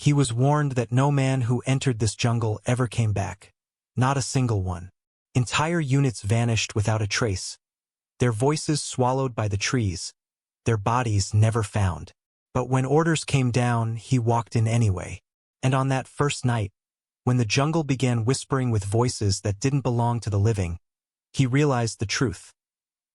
He was warned that no man who entered this jungle ever came back. Not a single one. Entire units vanished without a trace, their voices swallowed by the trees, their bodies never found. But when orders came down, he walked in anyway. And on that first night, when the jungle began whispering with voices that didn't belong to the living, he realized the truth.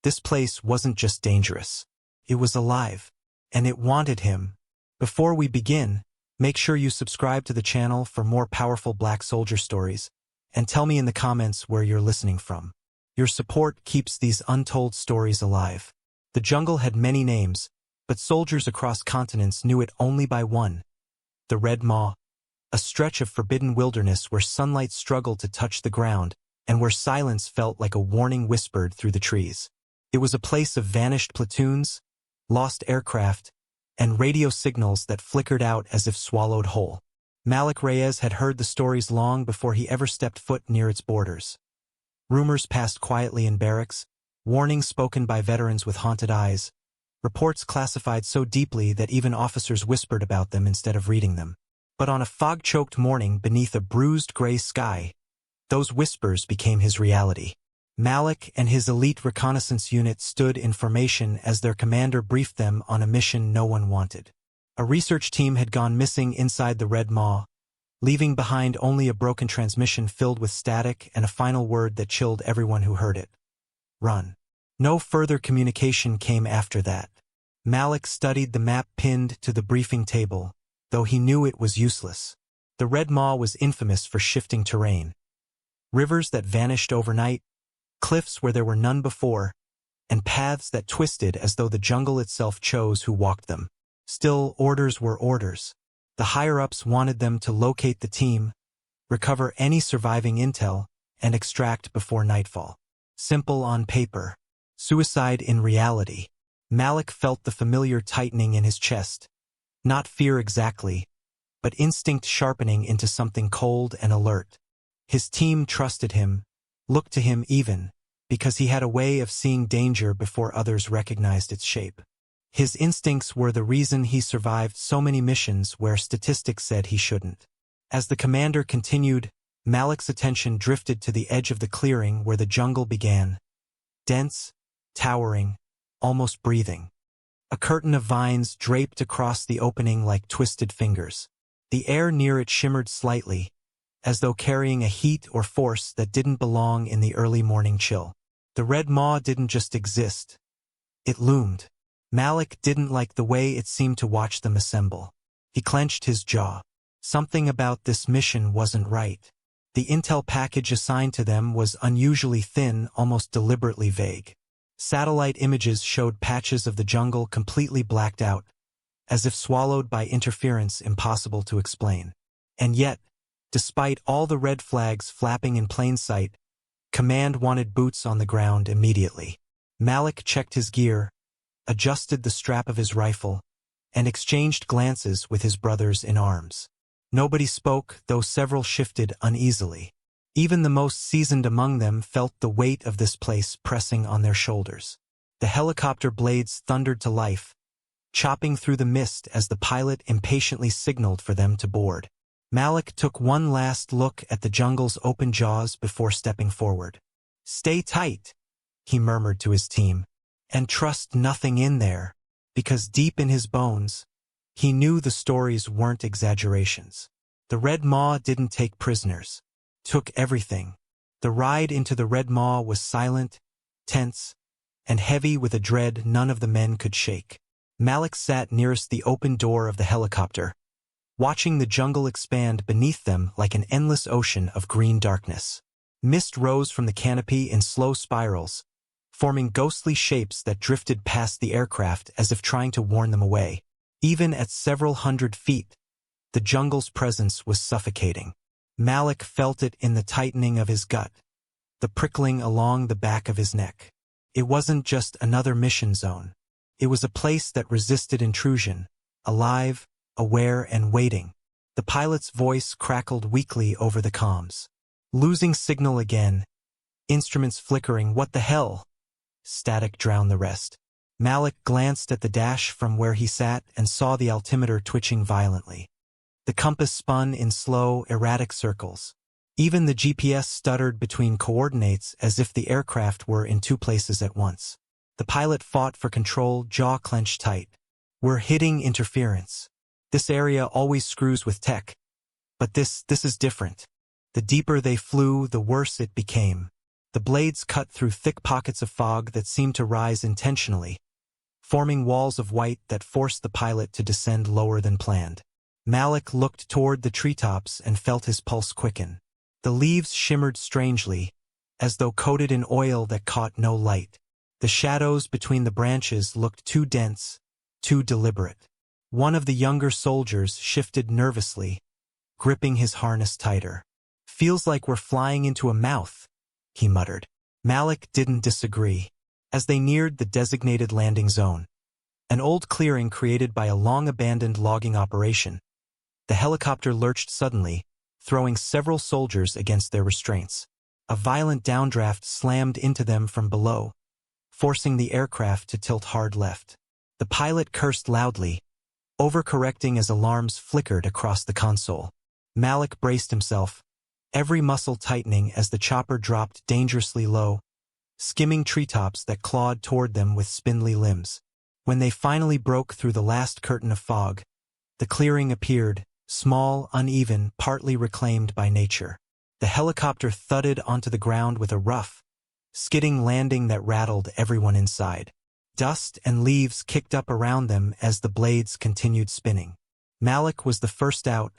This place wasn't just dangerous. It was alive. And it wanted him. Before we begin, make sure you subscribe to the channel for more powerful Black Soldier stories, and tell me in the comments where you're listening from. Your support keeps these untold stories alive. The jungle had many names, but soldiers across continents knew it only by one. The Red Maw, a stretch of forbidden wilderness where sunlight struggled to touch the ground, and where silence felt like a warning whispered through the trees. It was a place of vanished platoons, lost aircraft, and radio signals that flickered out as if swallowed whole. Malik Reyes had heard the stories long before he ever stepped foot near its borders. Rumors passed quietly in barracks, warnings spoken by veterans with haunted eyes, reports classified so deeply that even officers whispered about them instead of reading them. But on a fog-choked morning beneath a bruised gray sky, those whispers became his reality. Malik and his elite reconnaissance unit stood in formation as their commander briefed them on a mission no one wanted. A research team had gone missing inside the Red Maw, leaving behind only a broken transmission filled with static and a final word that chilled everyone who heard it. Run. No further communication came after that. Malik studied the map pinned to the briefing table, though he knew it was useless. The Red Maw was infamous for shifting terrain. Rivers that vanished overnight, cliffs where there were none before, and paths that twisted as though the jungle itself chose who walked them. Still, orders were orders. The higher-ups wanted them to locate the team, recover any surviving intel, and extract before nightfall. Simple on paper. Suicide in reality. Malik felt the familiar tightening in his chest. Not fear exactly, but instinct sharpening into something cold and alert. His team trusted him, looked to him even, because he had a way of seeing danger before others recognized its shape. His instincts were the reason he survived so many missions where statistics said he shouldn't. As the commander continued, Malik's attention drifted to the edge of the clearing where the jungle began. Dense, towering, almost breathing. A curtain of vines draped across the opening like twisted fingers. The air near it shimmered slightly, as though carrying a heat or force that didn't belong in the early morning chill. The Red Maw didn't just exist. It loomed. Malik didn't like the way it seemed to watch them assemble. He clenched his jaw. Something about this mission wasn't right. The intel package assigned to them was unusually thin, almost deliberately vague. Satellite images showed patches of the jungle completely blacked out, as if swallowed by interference impossible to explain. And yet, despite all the red flags flapping in plain sight, Command wanted boots on the ground immediately. Malik checked his gear, adjusted the strap of his rifle, and exchanged glances with his brothers in arms. Nobody spoke, though several shifted uneasily. Even the most seasoned among them felt the weight of this place pressing on their shoulders. The helicopter blades thundered to life, chopping through the mist as the pilot impatiently signaled for them to board. Malik took one last look at the jungle's open jaws before stepping forward. "Stay tight," he murmured to his team, "and trust nothing in there," because deep in his bones, he knew the stories weren't exaggerations. The Red Maw didn't take prisoners. Took everything. The ride into the Red Maw was silent, tense, and heavy with a dread none of the men could shake. Malik sat nearest the open door of the helicopter, watching the jungle expand beneath them like an endless ocean of green darkness. Mist rose from the canopy in slow spirals, forming ghostly shapes that drifted past the aircraft as if trying to warn them away. Even at several hundred feet, the jungle's presence was suffocating. Malik felt it in the tightening of his gut, the prickling along the back of his neck. It wasn't just another mission zone. It was a place that resisted intrusion, alive, aware, and waiting. The pilot's voice crackled weakly over the comms. Losing signal again. Instruments flickering. "What the hell?" Static drowned the rest. Malik glanced at the dash from where he sat and saw the altimeter twitching violently. The compass spun in slow, erratic circles. Even the GPS stuttered between coordinates as if the aircraft were in two places at once. The pilot fought for control, jaw clenched tight. "We're hitting interference. This area always screws with tech. But this is different." The deeper they flew, the worse it became. The blades cut through thick pockets of fog that seemed to rise intentionally, forming walls of white that forced the pilot to descend lower than planned. Malik looked toward the treetops and felt his pulse quicken. The leaves shimmered strangely, as though coated in oil that caught no light. The shadows between the branches looked too dense, too deliberate. One of the younger soldiers shifted nervously, gripping his harness tighter. "Feels like we're flying into a mouth," he muttered. Malik didn't disagree. As they neared the designated landing zone, an old clearing created by a long-abandoned logging operation, the helicopter lurched suddenly, throwing several soldiers against their restraints. A violent downdraft slammed into them from below, forcing the aircraft to tilt hard left. The pilot cursed loudly, overcorrecting as alarms flickered across the console. Malik braced himself, every muscle tightening as the chopper dropped dangerously low, skimming treetops that clawed toward them with spindly limbs. When they finally broke through the last curtain of fog, the clearing appeared, small, uneven, partly reclaimed by nature. The helicopter thudded onto the ground with a rough, skidding landing that rattled everyone inside. Dust and leaves kicked up around them as the blades continued spinning. Malik was the first out,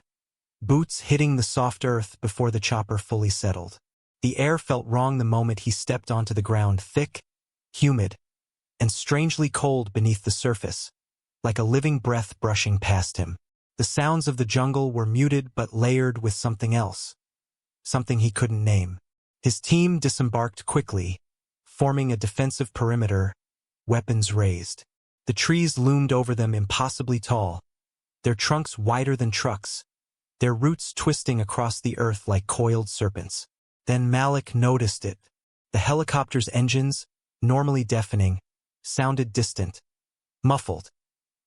boots hitting the soft earth before the chopper fully settled. The air felt wrong the moment he stepped onto the ground, thick, humid, and strangely cold beneath the surface, like a living breath brushing past him. The sounds of the jungle were muted but layered with something else, something he couldn't name. His team disembarked quickly, forming a defensive perimeter, weapons raised. The trees loomed over them impossibly tall, their trunks wider than trucks, their roots twisting across the earth like coiled serpents. Then Malik noticed it. The helicopter's engines, normally deafening, sounded distant, muffled,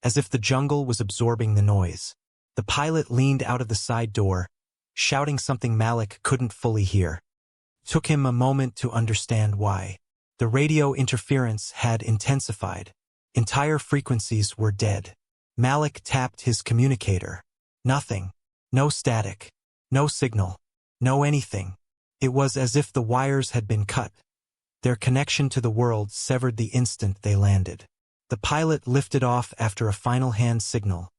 as if the jungle was absorbing the noise. The pilot leaned out of the side door, shouting something Malik couldn't fully hear. It took him a moment to understand why. The radio interference had intensified. Entire frequencies were dead. Malik tapped his communicator. Nothing. No static. No signal. No anything. It was as if the wires had been cut. Their connection to the world severed the instant they landed. The pilot lifted off after a final hand signal,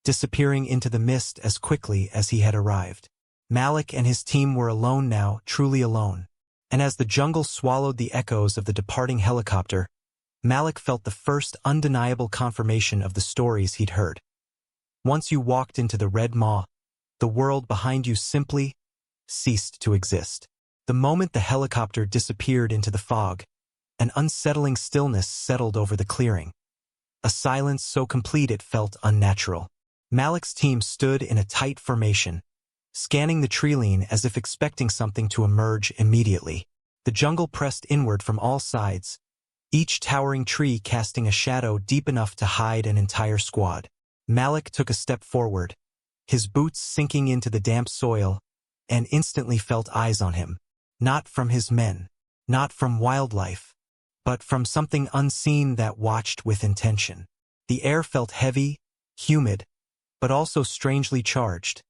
disappearing into the mist as quickly as he had arrived. Malik and his team were alone now, truly alone. And as the jungle swallowed the echoes of the departing helicopter, Malik felt the first undeniable confirmation of the stories he'd heard. Once you walked into the Red Maw, the world behind you simply ceased to exist. The moment the helicopter disappeared into the fog, an unsettling stillness settled over the clearing. A silence so complete it felt unnatural. Malik's team stood in a tight formation, scanning the treeline as if expecting something to emerge immediately. The jungle pressed inward from all sides, each towering tree casting a shadow deep enough to hide an entire squad. Malik took a step forward, his boots sinking into the damp soil, and instantly felt eyes on him. Not from his men, not from wildlife, but from something unseen that watched with intention. The air felt heavy, humid, but also strangely charged,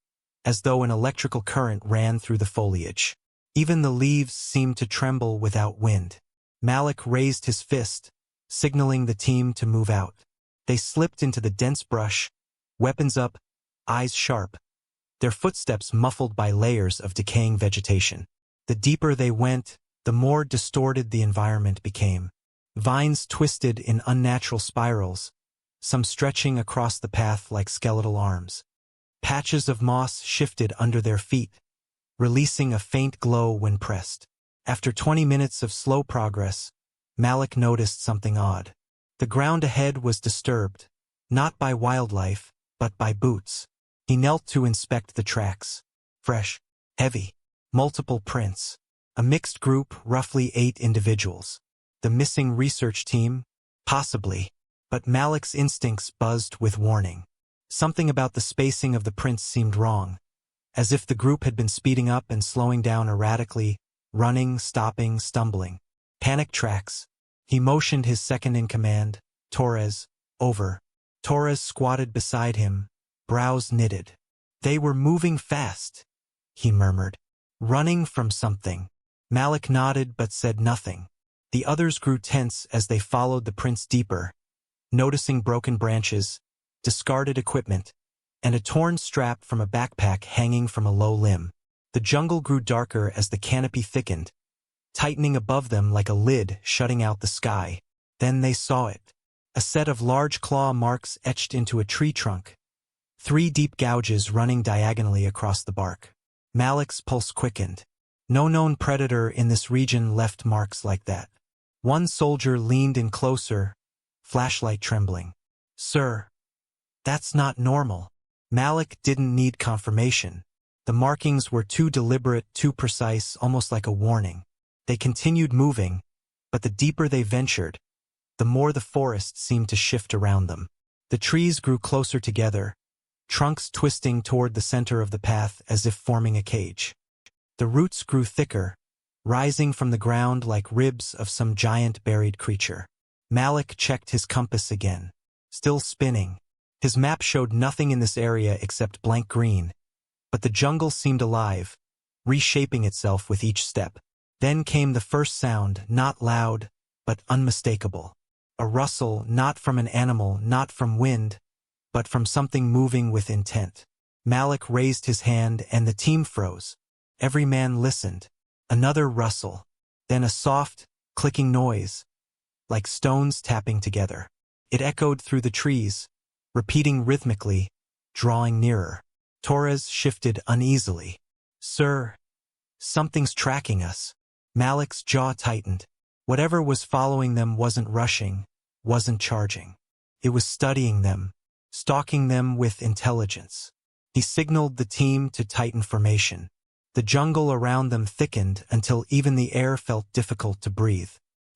as though an electrical current ran through the foliage. Even the leaves seemed to tremble without wind. Malik raised his fist, signaling the team to move out. They slipped into the dense brush, weapons up, eyes sharp, their footsteps muffled by layers of decaying vegetation. The deeper they went, the more distorted the environment became. Vines twisted in unnatural spirals, some stretching across the path like skeletal arms. Patches of moss shifted under their feet, releasing a faint glow when pressed. After 20 minutes of slow progress, Malik noticed something odd. The ground ahead was disturbed, not by wildlife, but by boots. He knelt to inspect the tracks. Fresh, heavy, multiple prints. A mixed group, roughly 8 individuals. The missing research team? Possibly. But Malik's instincts buzzed with warning. Something about the spacing of the prints seemed wrong, as if the group had been speeding up and slowing down erratically, running, stopping, stumbling. Panic tracks. He motioned his second-in-command, Torres, over. Torres squatted beside him, brows knitted. They were moving fast, he murmured. Running from something. Malik nodded but said nothing. The others grew tense as they followed the prints deeper, noticing broken branches, discarded equipment, and a torn strap from a backpack hanging from a low limb. The jungle grew darker as the canopy thickened, tightening above them like a lid shutting out the sky. Then they saw it. A set of large claw marks etched into a tree trunk. 3 deep gouges running diagonally across the bark. Malik's pulse quickened. No known predator in this region left marks like that. One soldier leaned in closer, flashlight trembling. "Sir, that's not normal." Malik didn't need confirmation. The markings were too deliberate, too precise, almost like a warning. They continued moving, but the deeper they ventured, the more the forest seemed to shift around them. The trees grew closer together, trunks twisting toward the center of the path as if forming a cage. The roots grew thicker, rising from the ground like ribs of some giant buried creature. Malik checked his compass again. Still spinning. His map showed nothing in this area except blank green, but the jungle seemed alive, reshaping itself with each step. Then came the first sound, not loud, but unmistakable. A rustle, not from an animal, not from wind, but from something moving with intent. Malik raised his hand and the team froze. Every man listened. Another rustle, then a soft, clicking noise, like stones tapping together. It echoed through the trees, repeating rhythmically, drawing nearer. Torres shifted uneasily. "Sir, something's tracking us." Malik's jaw tightened. Whatever was following them wasn't rushing, wasn't charging. It was studying them, stalking them with intelligence. He signaled the team to tighten formation. The jungle around them thickened until even the air felt difficult to breathe.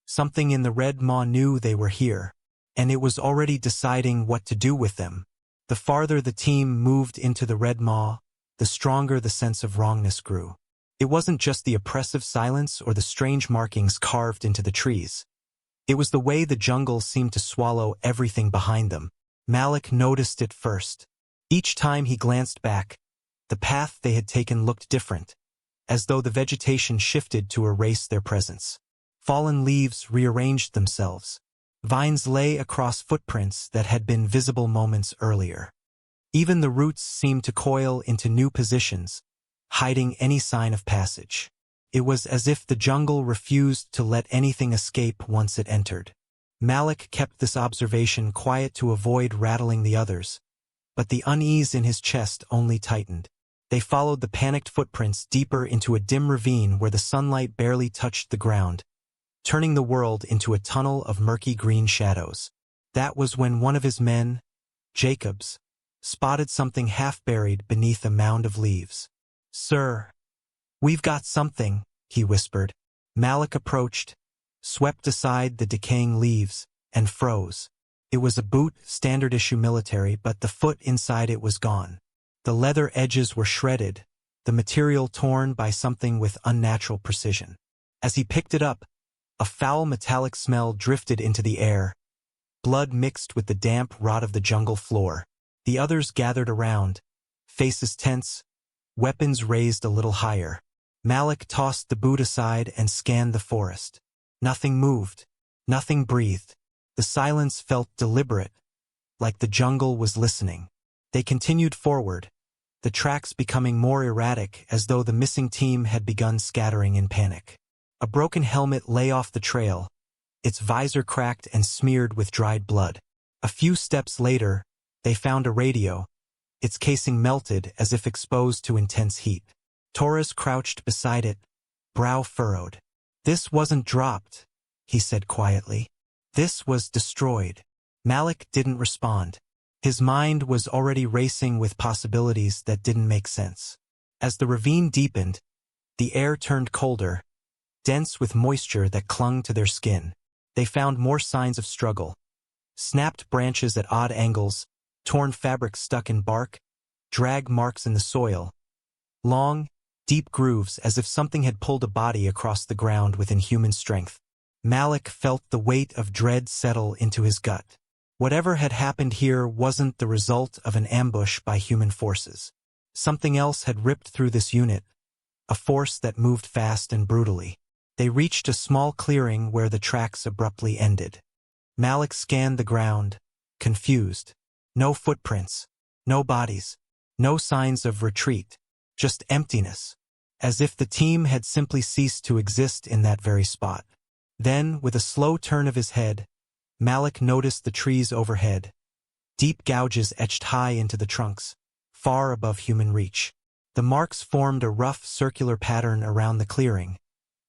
Something in the Red Maw knew they were here, and it was already deciding what to do with them. The farther the team moved into the Red Maw, the stronger the sense of wrongness grew. It wasn't just the oppressive silence or the strange markings carved into the trees. It was the way the jungle seemed to swallow everything behind them. Malik noticed it first. Each time he glanced back, the path they had taken looked different, as though the vegetation shifted to erase their presence. Fallen leaves rearranged themselves. Vines lay across footprints that had been visible moments earlier. Even the roots seemed to coil into new positions, hiding any sign of passage. It was as if the jungle refused to let anything escape once it entered. Malik kept this observation quiet to avoid rattling the others, but the unease in his chest only tightened. They followed the panicked footprints deeper into a dim ravine where the sunlight barely touched the ground, turning the world into a tunnel of murky green shadows. That was when one of his men, Jacobs, spotted something half-buried beneath a mound of leaves. "Sir, we've got something," he whispered. Malik approached, swept aside the decaying leaves, and froze. It was a boot, standard-issue military, but the foot inside it was gone. The leather edges were shredded, the material torn by something with unnatural precision. As he picked it up, a foul metallic smell drifted into the air, blood mixed with the damp rot of the jungle floor. The others gathered around, faces tense, weapons raised a little higher. Malik tossed the boot aside and scanned the forest. Nothing moved, nothing breathed. The silence felt deliberate, like the jungle was listening. They continued forward, the tracks becoming more erratic as though the missing team had begun scattering in panic. A broken helmet lay off the trail, its visor cracked and smeared with dried blood. A few steps later, they found a radio, its casing melted as if exposed to intense heat. Torres crouched beside it, brow furrowed. "This wasn't dropped," he said quietly. "This was destroyed." Malik didn't respond. His mind was already racing with possibilities that didn't make sense. As the ravine deepened, the air turned colder, dense with moisture that clung to their skin. They found more signs of struggle. Snapped branches at odd angles, torn fabric stuck in bark, drag marks in the soil, long, deep grooves as if something had pulled a body across the ground with inhuman strength. Malik felt the weight of dread settle into his gut. Whatever had happened here wasn't the result of an ambush by human forces. Something else had ripped through this unit, a force that moved fast and brutally. They reached a small clearing where the tracks abruptly ended. Malik scanned the ground, confused. No footprints, no bodies, no signs of retreat, just emptiness, as if the team had simply ceased to exist in that very spot. Then, with a slow turn of his head, Malik noticed the trees overhead, deep gouges etched high into the trunks, far above human reach. The marks formed a rough circular pattern around the clearing,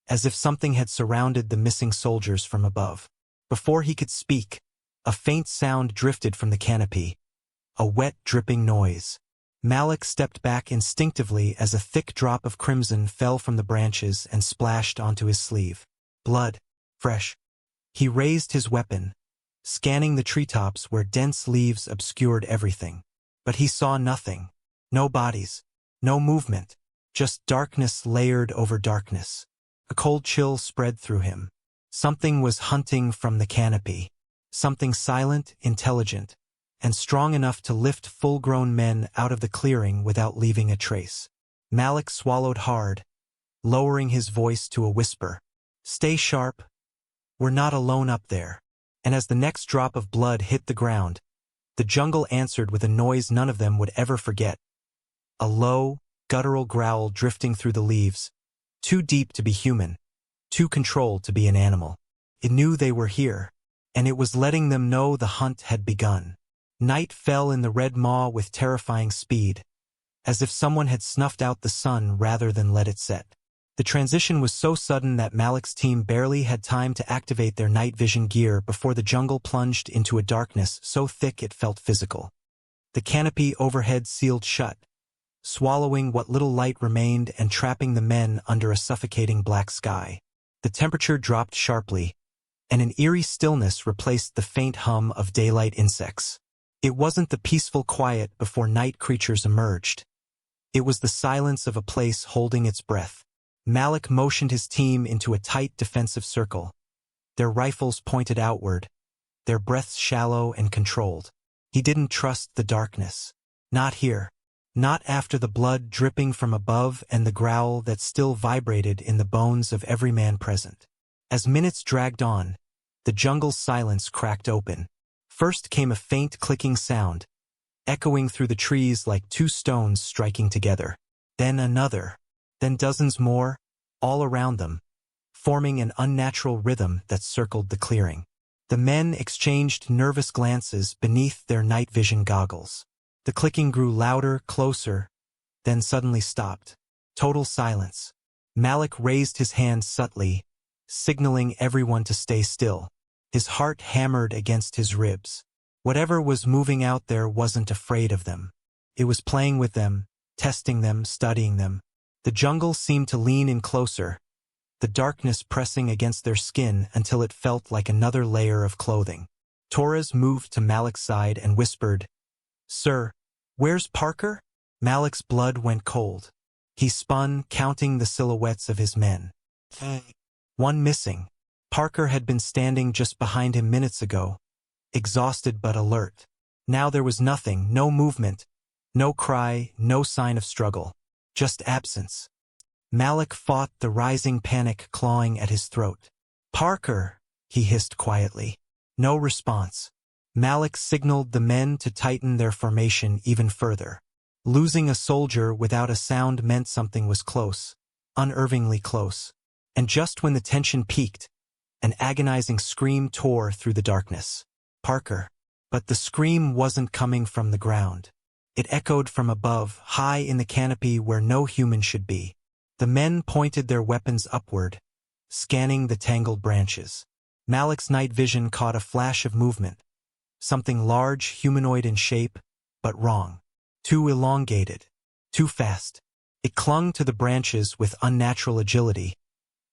as if something had surrounded the missing soldiers from above. Before he could speak, a faint sound drifted from the canopy, a wet, dripping noise. Malik stepped back instinctively as a thick drop of crimson fell from the branches and splashed onto his sleeve. Blood. Fresh. He raised his weapon, scanning the treetops where dense leaves obscured everything. But he saw nothing. No bodies. No movement. Just darkness layered over darkness. A cold chill spread through him. Something was hunting from the canopy. Something silent, intelligent, and strong enough to lift full-grown men out of the clearing without leaving a trace. Malik swallowed hard, lowering his voice to a whisper. "Stay sharp. We're not alone up there." And as the next drop of blood hit the ground, the jungle answered with a noise none of them would ever forget. A low, guttural growl drifting through the leaves, too deep to be human, too controlled to be an animal. It knew they were here, and it was letting them know the hunt had begun. Night fell in the Red Maw with terrifying speed, as if someone had snuffed out the sun rather than let it set. The transition was so sudden that Malik's team barely had time to activate their night vision gear before the jungle plunged into a darkness so thick it felt physical. The canopy overhead sealed shut, swallowing what little light remained and trapping the men under a suffocating black sky. The temperature dropped sharply, and an eerie stillness replaced the faint hum of daylight insects. It wasn't the peaceful quiet before night creatures emerged. It was the silence of a place holding its breath. Malik motioned his team into a tight defensive circle, their rifles pointed outward, their breaths shallow and controlled. He didn't trust the darkness. Not here. Not after the blood dripping from above and the growl that still vibrated in the bones of every man present. As minutes dragged on, the jungle's silence cracked open. First came a faint clicking sound, echoing through the trees like two stones striking together. Then another. Then dozens more, all around them, forming an unnatural rhythm that circled the clearing. The men exchanged nervous glances beneath their night vision goggles. The clicking grew louder, closer, then suddenly stopped. Total silence. Malik raised his hand subtly, signaling everyone to stay still. His heart hammered against his ribs. Whatever was moving out there wasn't afraid of them. It was playing with them, testing them, studying them. The jungle seemed to lean in closer, the darkness pressing against their skin until it felt like another layer of clothing. Torres moved to Malik's side and whispered, "Sir, where's Parker?" Malik's blood went cold. He spun, counting the silhouettes of his men. One missing. Parker had been standing just behind him minutes ago, exhausted but alert. Now there was nothing, no movement, no cry, no sign of struggle. Just absence. Malik fought the rising panic clawing at his throat. "Parker," he hissed quietly. No response. Malik signaled the men to tighten their formation even further. Losing a soldier without a sound meant something was close, unnervingly close. And just when the tension peaked, an agonizing scream tore through the darkness. "Parker." But the scream wasn't coming from the ground. It echoed from above, high in the canopy where no human should be. The men pointed their weapons upward, scanning the tangled branches. Malik's night vision caught a flash of movement. Something large, humanoid in shape, but wrong. Too elongated. Too fast. It clung to the branches with unnatural agility,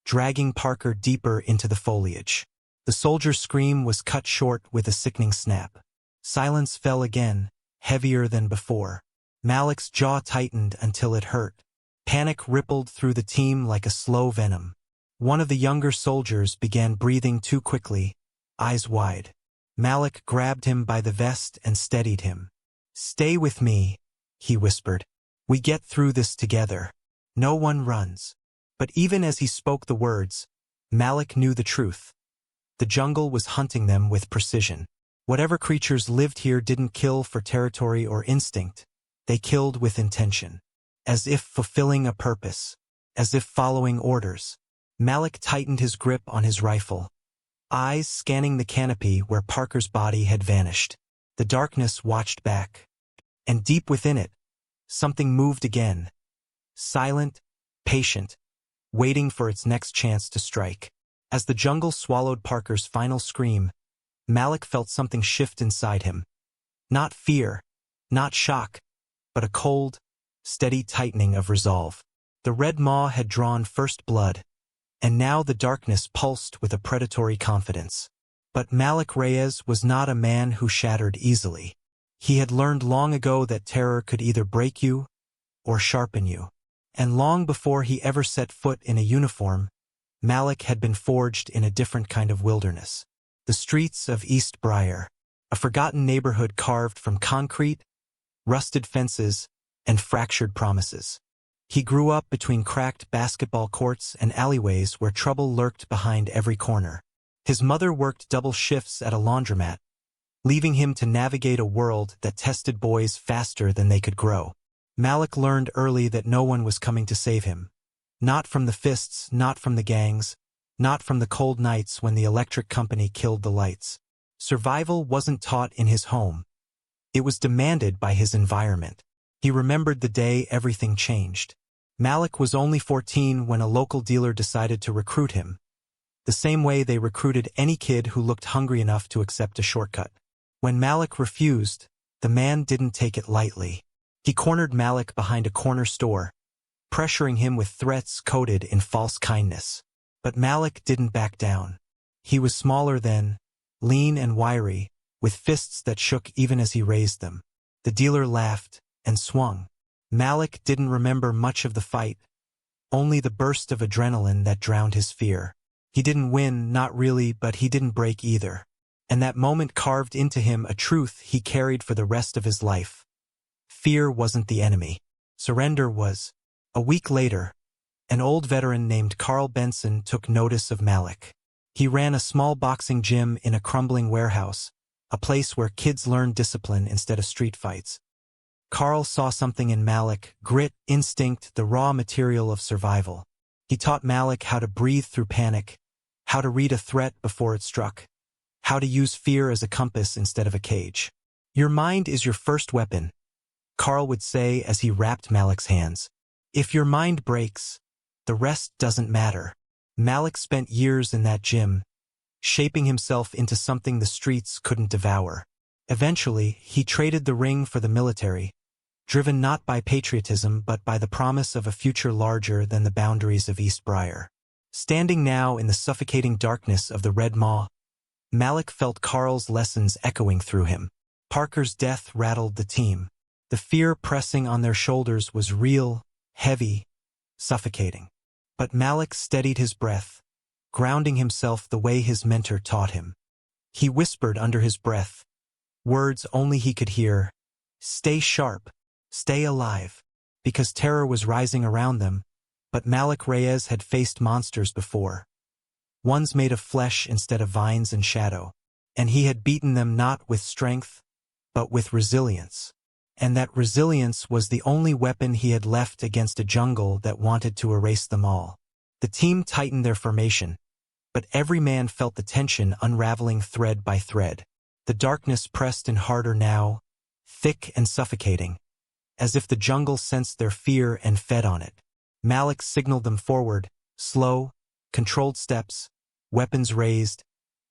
dragging Parker deeper into the foliage. The soldier's scream was cut short with a sickening snap. Silence fell again, heavier than before. Malik's jaw tightened until it hurt. Panic rippled through the team like a slow venom. One of the younger soldiers began breathing too quickly, eyes wide. Malik grabbed him by the vest and steadied him. "Stay with me," he whispered. "We get through this together. No one runs." But even as he spoke the words, Malik knew the truth. The jungle was hunting them with precision. Whatever creatures lived here didn't kill for territory or instinct. They killed with intention. As if fulfilling a purpose. As if following orders. Malik tightened his grip on his rifle, eyes scanning the canopy where Parker's body had vanished. The darkness watched back. And deep within it, something moved again. Silent, patient, waiting for its next chance to strike. As the jungle swallowed Parker's final scream, Malik felt something shift inside him. Not fear, not shock, but a cold, steady tightening of resolve. The Red Maw had drawn first blood, and now the darkness pulsed with a predatory confidence. But Malik Reyes was not a man who shattered easily. He had learned long ago that terror could either break you or sharpen you. And long before he ever set foot in a uniform, Malik had been forged in a different kind of wilderness. The streets of East Briar, a forgotten neighborhood carved from concrete, rusted fences, and fractured promises. He grew up between cracked basketball courts and alleyways where trouble lurked behind every corner. His mother worked double shifts at a laundromat, leaving him to navigate a world that tested boys faster than they could grow. Malik learned early that no one was coming to save him. Not from the fists, not from the gangs, not from the cold nights when the electric company killed the lights. Survival wasn't taught in his home. It was demanded by his environment. He remembered the day everything changed. Malik was only 14 when a local dealer decided to recruit him, the same way they recruited any kid who looked hungry enough to accept a shortcut. When Malik refused, the man didn't take it lightly. He cornered Malik behind a corner store, pressuring him with threats coded in false kindness. But Malik didn't back down. He was smaller then, lean and wiry, with fists that shook even as he raised them. The dealer laughed and swung. Malik didn't remember much of the fight, only the burst of adrenaline that drowned his fear. He didn't win, not really, but he didn't break either. And that moment carved into him a truth he carried for the rest of his life. Fear wasn't the enemy. Surrender was. A week later, an old veteran named Carl Benson took notice of Malik. He ran a small boxing gym in a crumbling warehouse, a place where kids learned discipline instead of street fights. Carl saw something in Malik, grit, instinct, the raw material of survival. He taught Malik how to breathe through panic, how to read a threat before it struck, how to use fear as a compass instead of a cage. "Your mind is your first weapon," Carl would say as he wrapped Malik's hands. "If your mind breaks, the rest doesn't matter." Malik spent years in that gym, shaping himself into something the streets couldn't devour. Eventually, he traded the ring for the military, driven not by patriotism but by the promise of a future larger than the boundaries of East Briar. Standing now in the suffocating darkness of the Red Maw, Malik felt Carl's lessons echoing through him. Parker's death rattled the team. The fear pressing on their shoulders was real, heavy, suffocating. But Malik steadied his breath, grounding himself the way his mentor taught him. He whispered under his breath, words only he could hear, "Stay sharp, stay alive," because terror was rising around them, but Malik Reyes had faced monsters before. Ones made of flesh instead of vines and shadow. And he had beaten them not with strength, but with resilience. And that resilience was the only weapon he had left against a jungle that wanted to erase them all. The team tightened their formation, but every man felt the tension unraveling thread by thread. The darkness pressed in harder now, thick and suffocating, as if the jungle sensed their fear and fed on it. Malik signaled them forward, slow, controlled steps, weapons raised,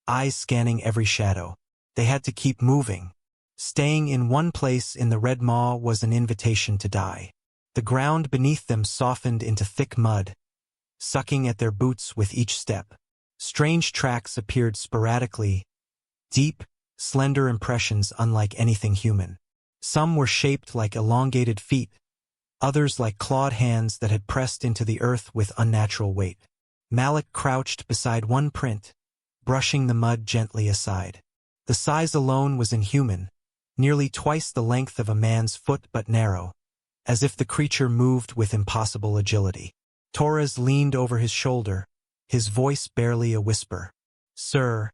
eyes scanning every shadow. They had to keep moving. Staying in one place in the Red Maw was an invitation to die. The ground beneath them softened into thick mud, sucking at their boots with each step. Strange tracks appeared sporadically, deep, slender impressions unlike anything human. Some were shaped like elongated feet, others like clawed hands that had pressed into the earth with unnatural weight. Malik crouched beside one print, brushing the mud gently aside. The size alone was inhuman, nearly twice the length of a man's foot but narrow, as if the creature moved with impossible agility. Torres leaned over his shoulder, his voice barely a whisper. "Sir,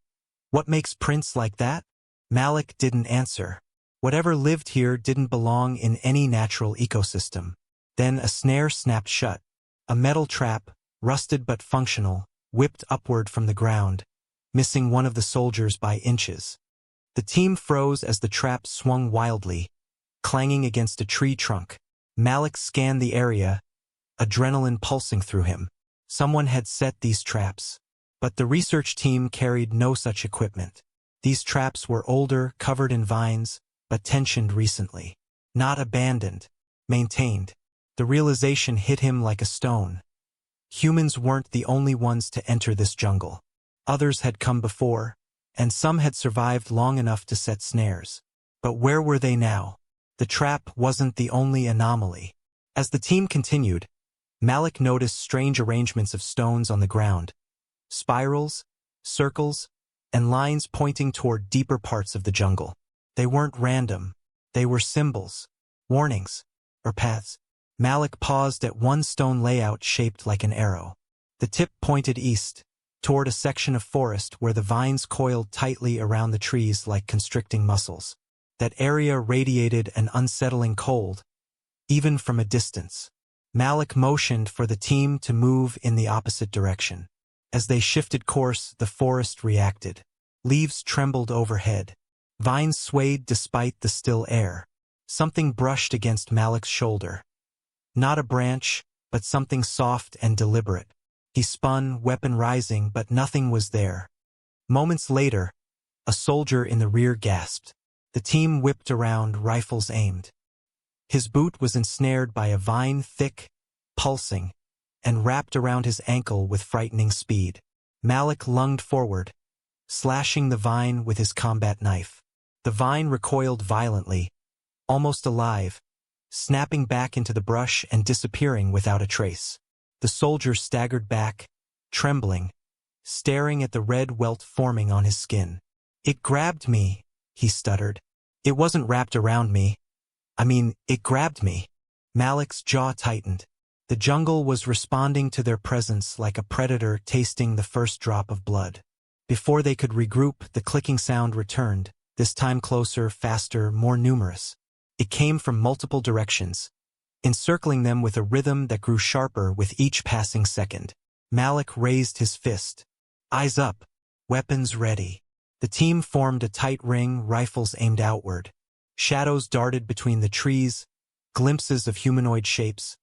what makes prints like that?" Malik didn't answer. Whatever lived here didn't belong in any natural ecosystem. Then a snare snapped shut. A metal trap, rusted but functional, whipped upward from the ground, missing one of the soldiers by inches. The team froze as the trap swung wildly, clanging against a tree trunk. Malik scanned the area, adrenaline pulsing through him. Someone had set these traps. But the research team carried no such equipment. These traps were older, covered in vines, but tensioned recently. Not abandoned, maintained. The realization hit him like a stone. Humans weren't the only ones to enter this jungle. Others had come before, and some had survived long enough to set snares. But where were they now? The trap wasn't the only anomaly. As the team continued, Malik noticed strange arrangements of stones on the ground. Spirals, circles, and lines pointing toward deeper parts of the jungle. They weren't random. They were symbols, warnings, or paths. Malik paused at one stone layout shaped like an arrow. The tip pointed east, toward a section of forest where the vines coiled tightly around the trees like constricting muscles. That area radiated an unsettling cold, even from a distance. Malik motioned for the team to move in the opposite direction. As they shifted course, the forest reacted. Leaves trembled overhead. Vines swayed despite the still air. Something brushed against Malik's shoulder. Not a branch, but something soft and deliberate. He spun, weapon rising, but nothing was there. Moments later, a soldier in the rear gasped. The team whipped around, rifles aimed. His boot was ensnared by a vine, thick, pulsing, and wrapped around his ankle with frightening speed. Malik lunged forward, slashing the vine with his combat knife. The vine recoiled violently, almost alive, snapping back into the brush and disappearing without a trace. The soldier staggered back, trembling, staring at the red welt forming on his skin. "It grabbed me," he stuttered. "It wasn't wrapped around me. It grabbed me." Malik's jaw tightened. The jungle was responding to their presence like a predator tasting the first drop of blood. Before they could regroup, the clicking sound returned, this time closer, faster, more numerous. It came from multiple directions, encircling them with a rhythm that grew sharper with each passing second. Malik raised his fist. Eyes up, weapons ready. The team formed a tight ring, rifles aimed outward. Shadows darted between the trees, glimpses of humanoid shapes,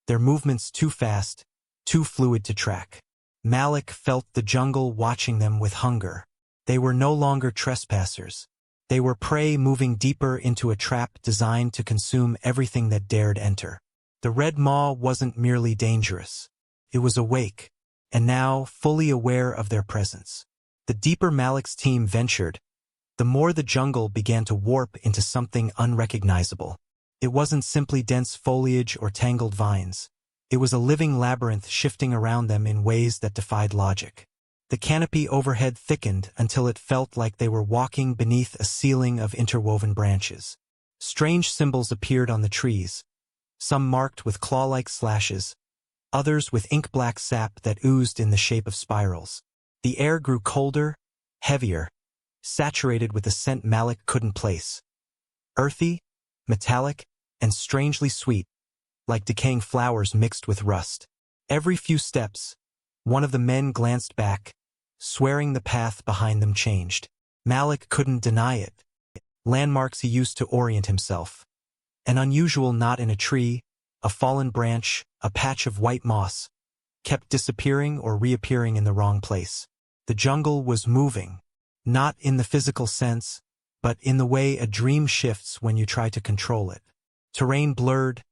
their movements too fast, too fluid to track. Malik felt the jungle watching them with hunger. They were no longer trespassers. They were prey moving deeper into a trap designed to consume everything that dared enter. The Red Maw wasn't merely dangerous. It was awake, and now fully aware of their presence. The deeper Malik's team ventured, the more the jungle began to warp into something unrecognizable. It wasn't simply dense foliage or tangled vines. It was a living labyrinth shifting around them in ways that defied logic. The canopy overhead thickened until it felt like they were walking beneath a ceiling of interwoven branches. Strange symbols appeared on the trees, some marked with claw-like slashes, others with ink-black sap that oozed in the shape of spirals. The air grew colder, heavier, saturated with a scent Malik couldn't place. Earthy, metallic, and strangely sweet, like decaying flowers mixed with rust. Every few steps, one of the men glanced back, swearing the path behind them changed. Malik couldn't deny it. Landmarks he used to orient himself. An unusual knot in a tree, a fallen branch, a patch of white moss, kept disappearing or reappearing in the wrong place. The jungle was moving, not in the physical sense, but in the way a dream shifts when you try to control it. Terrain blurred,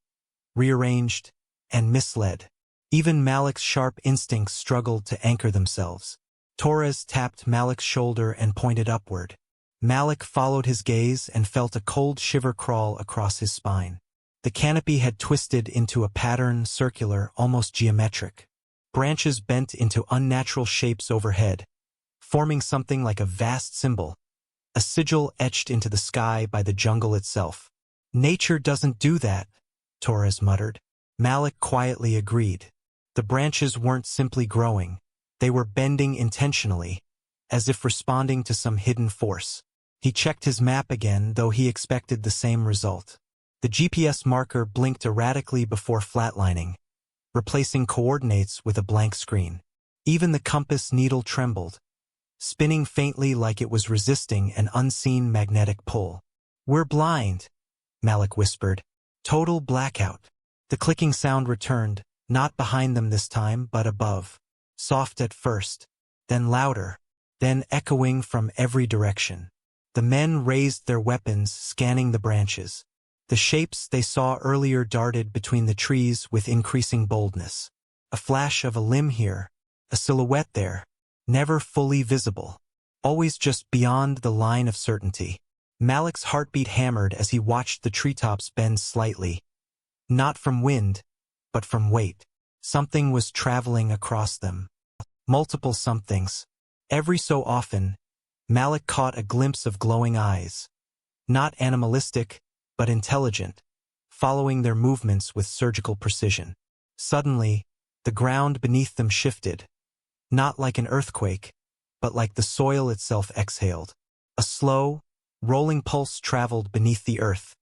rearranged, and misled. Even Malik's sharp instincts struggled to anchor themselves. Torres tapped Malik's shoulder and pointed upward. Malik followed his gaze and felt a cold shiver crawl across his spine. The canopy had twisted into a pattern, circular, almost geometric. Branches bent into unnatural shapes overhead, forming something like a vast symbol, a sigil etched into the sky by the jungle itself. "Nature doesn't do that," Torres muttered. Malik quietly agreed. The branches weren't simply growing, they were bending intentionally, as if responding to some hidden force. He checked his map again, though he expected the same result. The GPS marker blinked erratically before flatlining, replacing coordinates with a blank screen. Even the compass needle trembled, spinning faintly like it was resisting an unseen magnetic pull. "We're blind," Malik whispered. "Total blackout." The clicking sound returned, not behind them this time, but above. Soft at first, then louder, then echoing from every direction. The men raised their weapons, scanning the branches. The shapes they saw earlier darted between the trees with increasing boldness. A flash of a limb here, a silhouette there, never fully visible, always just beyond the line of certainty. Malik's heartbeat hammered as he watched the treetops bend slightly. Not from wind, but from weight. Something was traveling across them. Multiple somethings. Every so often, Malik caught a glimpse of glowing eyes. Not animalistic, but intelligent, following their movements with surgical precision. Suddenly, the ground beneath them shifted. Not like an earthquake, but like the soil itself exhaled. A slow, rolling pulse traveled beneath the earth,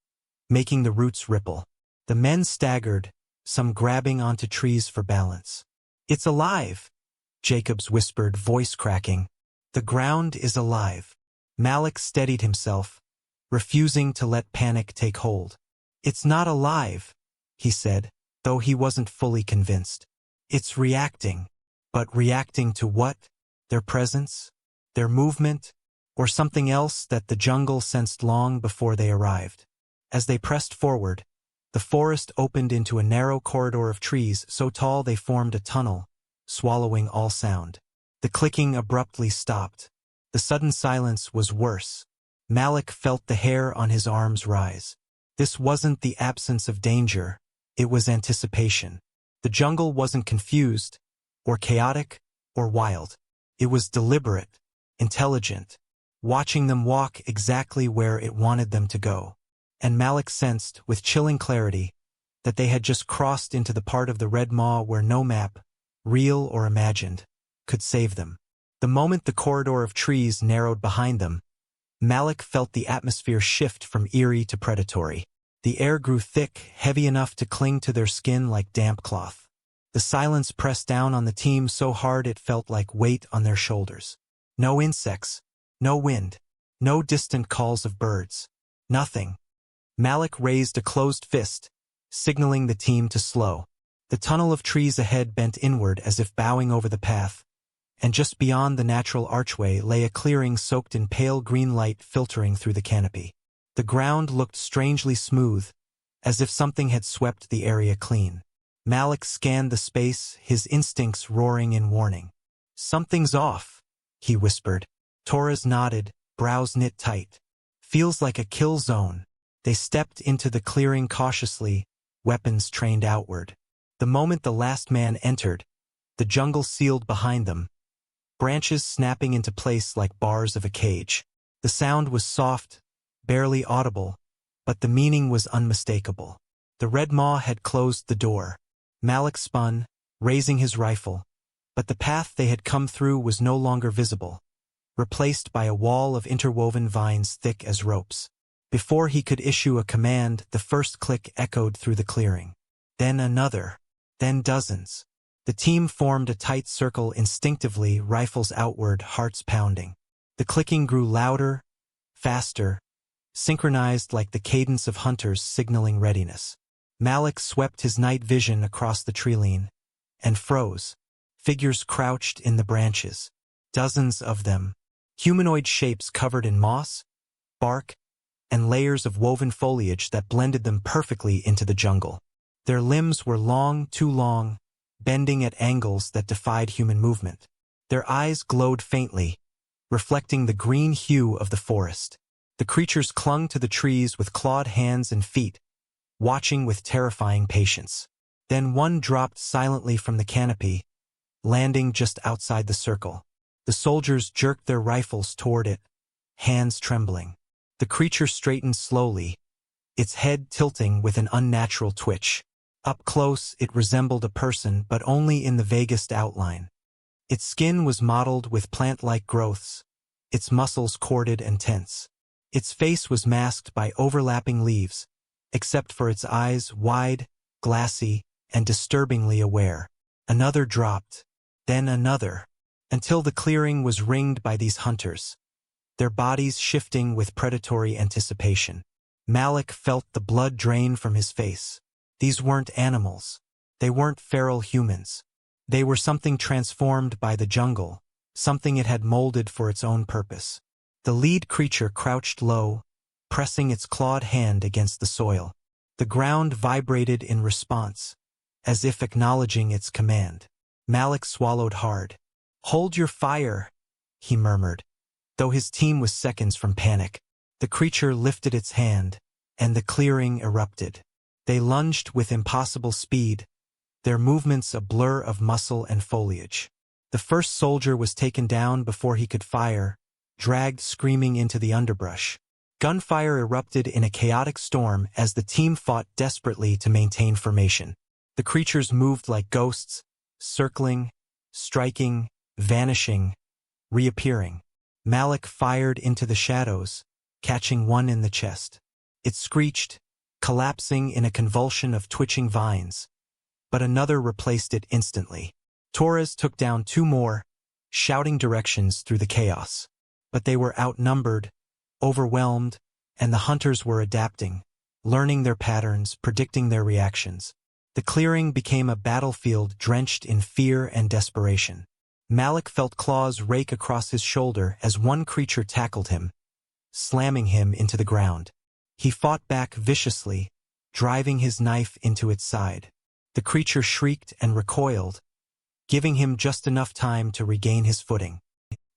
making the roots ripple. The men staggered, some grabbing onto trees for balance. "It's alive," Jacobs whispered, voice cracking. "The ground is alive." Malik steadied himself, refusing to let panic take hold. "It's not alive," he said, though he wasn't fully convinced. "It's reacting." But reacting to what? Their presence? Their movement? Or something else that the jungle sensed long before they arrived? As they pressed forward, the forest opened into a narrow corridor of trees so tall they formed a tunnel, swallowing all sound. The clicking abruptly stopped. The sudden silence was worse. Malik felt the hair on his arms rise. This wasn't the absence of danger, it was anticipation. The jungle wasn't confused, or chaotic, or wild. It was deliberate, intelligent, watching them walk exactly where it wanted them to go. And Malik sensed, with chilling clarity, that they had just crossed into the part of the Red Maw where no map, real or imagined, could save them. The moment the corridor of trees narrowed behind them, Malik felt the atmosphere shift from eerie to predatory. The air grew thick, heavy enough to cling to their skin like damp cloth. The silence pressed down on the team so hard it felt like weight on their shoulders. No insects, no wind, no distant calls of birds. Nothing. Malik raised a closed fist, signaling the team to slow. The tunnel of trees ahead bent inward as if bowing over the path, and just beyond the natural archway lay a clearing soaked in pale green light filtering through the canopy. The ground looked strangely smooth, as if something had swept the area clean. Malik scanned the space, his instincts roaring in warning. "Something's off," he whispered. Torres nodded, brows knit tight. "Feels like a kill zone." They stepped into the clearing cautiously, weapons trained outward. The moment the last man entered, the jungle sealed behind them, branches snapping into place like bars of a cage. The sound was soft, barely audible, but the meaning was unmistakable. The Red Maw had closed the door. Malik spun, raising his rifle, but the path they had come through was no longer visible, replaced by a wall of interwoven vines thick as ropes. Before he could issue a command, the first click echoed through the clearing. Then another. Then dozens. The team formed a tight circle instinctively, rifles outward, hearts pounding. The clicking grew louder, faster, synchronized like the cadence of hunters signaling readiness. Malik swept his night vision across the treeline, and froze. Figures crouched in the branches. Dozens of them. Humanoid shapes covered in moss, bark, and layers of woven foliage that blended them perfectly into the jungle. Their limbs were long, too long, bending at angles that defied human movement. Their eyes glowed faintly, reflecting the green hue of the forest. The creatures clung to the trees with clawed hands and feet, watching with terrifying patience. Then one dropped silently from the canopy, landing just outside the circle. The soldiers jerked their rifles toward it, hands trembling. The creature straightened slowly, its head tilting with an unnatural twitch. Up close, it resembled a person, but only in the vaguest outline. Its skin was mottled with plant-like growths, its muscles corded and tense. Its face was masked by overlapping leaves, except for its eyes, wide, glassy, and disturbingly aware. Another dropped, then another, until the clearing was ringed by these hunters, their bodies shifting with predatory anticipation. Malik felt the blood drain from his face. These weren't animals. They weren't feral humans. They were something transformed by the jungle, something it had molded for its own purpose. The lead creature crouched low, pressing its clawed hand against the soil. The ground vibrated in response, as if acknowledging its command. Malik swallowed hard. "Hold your fire," he murmured, though his team was seconds from panic. The creature lifted its hand, and the clearing erupted. They lunged with impossible speed, their movements a blur of muscle and foliage. The first soldier was taken down before he could fire, dragged screaming into the underbrush. Gunfire erupted in a chaotic storm as the team fought desperately to maintain formation. The creatures moved like ghosts, circling, striking, vanishing, reappearing. Malik fired into the shadows, catching one in the chest. It screeched, collapsing in a convulsion of twitching vines, but another replaced it instantly. Torres took down two more, shouting directions through the chaos. But they were outnumbered, overwhelmed, and the hunters were adapting, learning their patterns, predicting their reactions. The clearing became a battlefield drenched in fear and desperation. Malik felt claws rake across his shoulder as one creature tackled him, slamming him into the ground. He fought back viciously, driving his knife into its side. The creature shrieked and recoiled, giving him just enough time to regain his footing.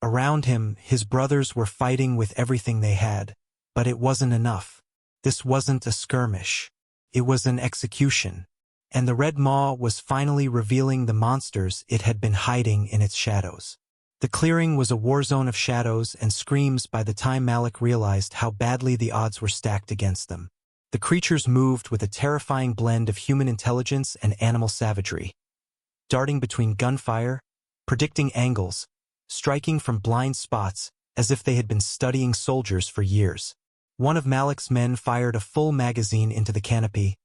Around him, his brothers were fighting with everything they had, but it wasn't enough. This wasn't a skirmish. It was an execution. And the Red Maw was finally revealing the monsters it had been hiding in its shadows. The clearing was a war zone of shadows and screams by the time Malik realized how badly the odds were stacked against them. The creatures moved with a terrifying blend of human intelligence and animal savagery, darting between gunfire, predicting angles, striking from blind spots as if they had been studying soldiers for years. One of Malik's men fired a full magazine into the canopy,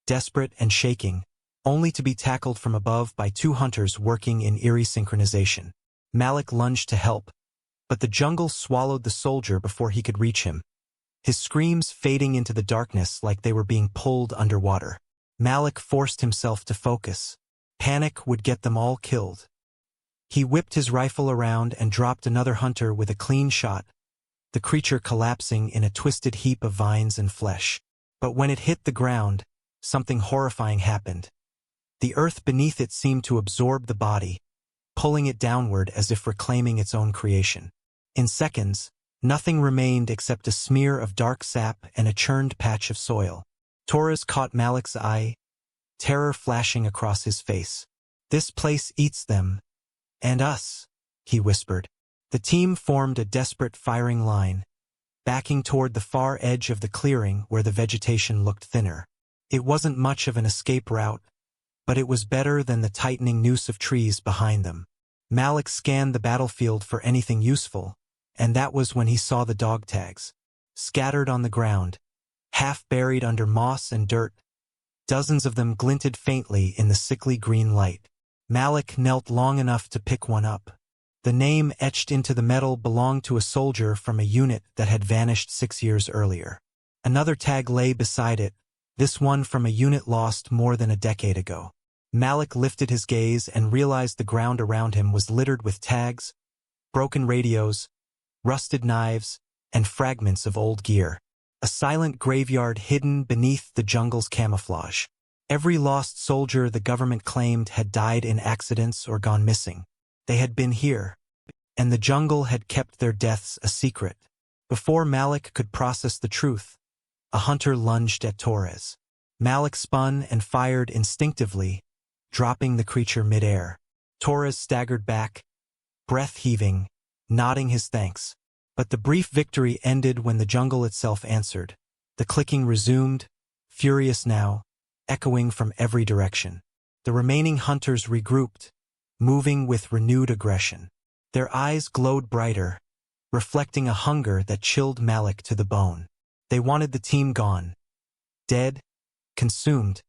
desperate and shaking, only to be tackled from above by two hunters working in eerie synchronization. Malik lunged to help, but the jungle swallowed the soldier before he could reach him, his screams fading into the darkness like they were being pulled underwater. Malik forced himself to focus. Panic would get them all killed. He whipped his rifle around and dropped another hunter with a clean shot, the creature collapsing in a twisted heap of vines and flesh. But when it hit the ground, something horrifying happened. The earth beneath it seemed to absorb the body, pulling it downward as if reclaiming its own creation. In seconds, nothing remained except a smear of dark sap and a churned patch of soil. Torres caught Malik's eye, terror flashing across his face. "This place eats them. And us," he whispered. The team formed a desperate firing line, backing toward the far edge of the clearing where the vegetation looked thinner. It wasn't much of an escape route, but it was better than the tightening noose of trees behind them. Malik scanned the battlefield for anything useful, and that was when he saw the dog tags. Scattered on the ground, half buried under moss and dirt, dozens of them glinted faintly in the sickly green light. Malik knelt long enough to pick one up. The name etched into the metal belonged to a soldier from a unit that had vanished 6 years earlier. Another tag lay beside it, this one from a unit lost more than a decade ago. Malik lifted his gaze and realized the ground around him was littered with tags, broken radios, rusted knives, and fragments of old gear. A silent graveyard hidden beneath the jungle's camouflage. Every lost soldier the government claimed had died in accidents or gone missing. They had been here, and the jungle had kept their deaths a secret. Before Malik could process the truth, a hunter lunged at Torres. Malik spun and fired instinctively, dropping the creature mid-air. Torres staggered back, breath heaving, nodding his thanks. But the brief victory ended when the jungle itself answered. The clicking resumed, furious now, echoing from every direction. The remaining hunters regrouped, moving with renewed aggression. Their eyes glowed brighter, reflecting a hunger that chilled Malik to the bone. They wanted the team gone. Dead, consumed,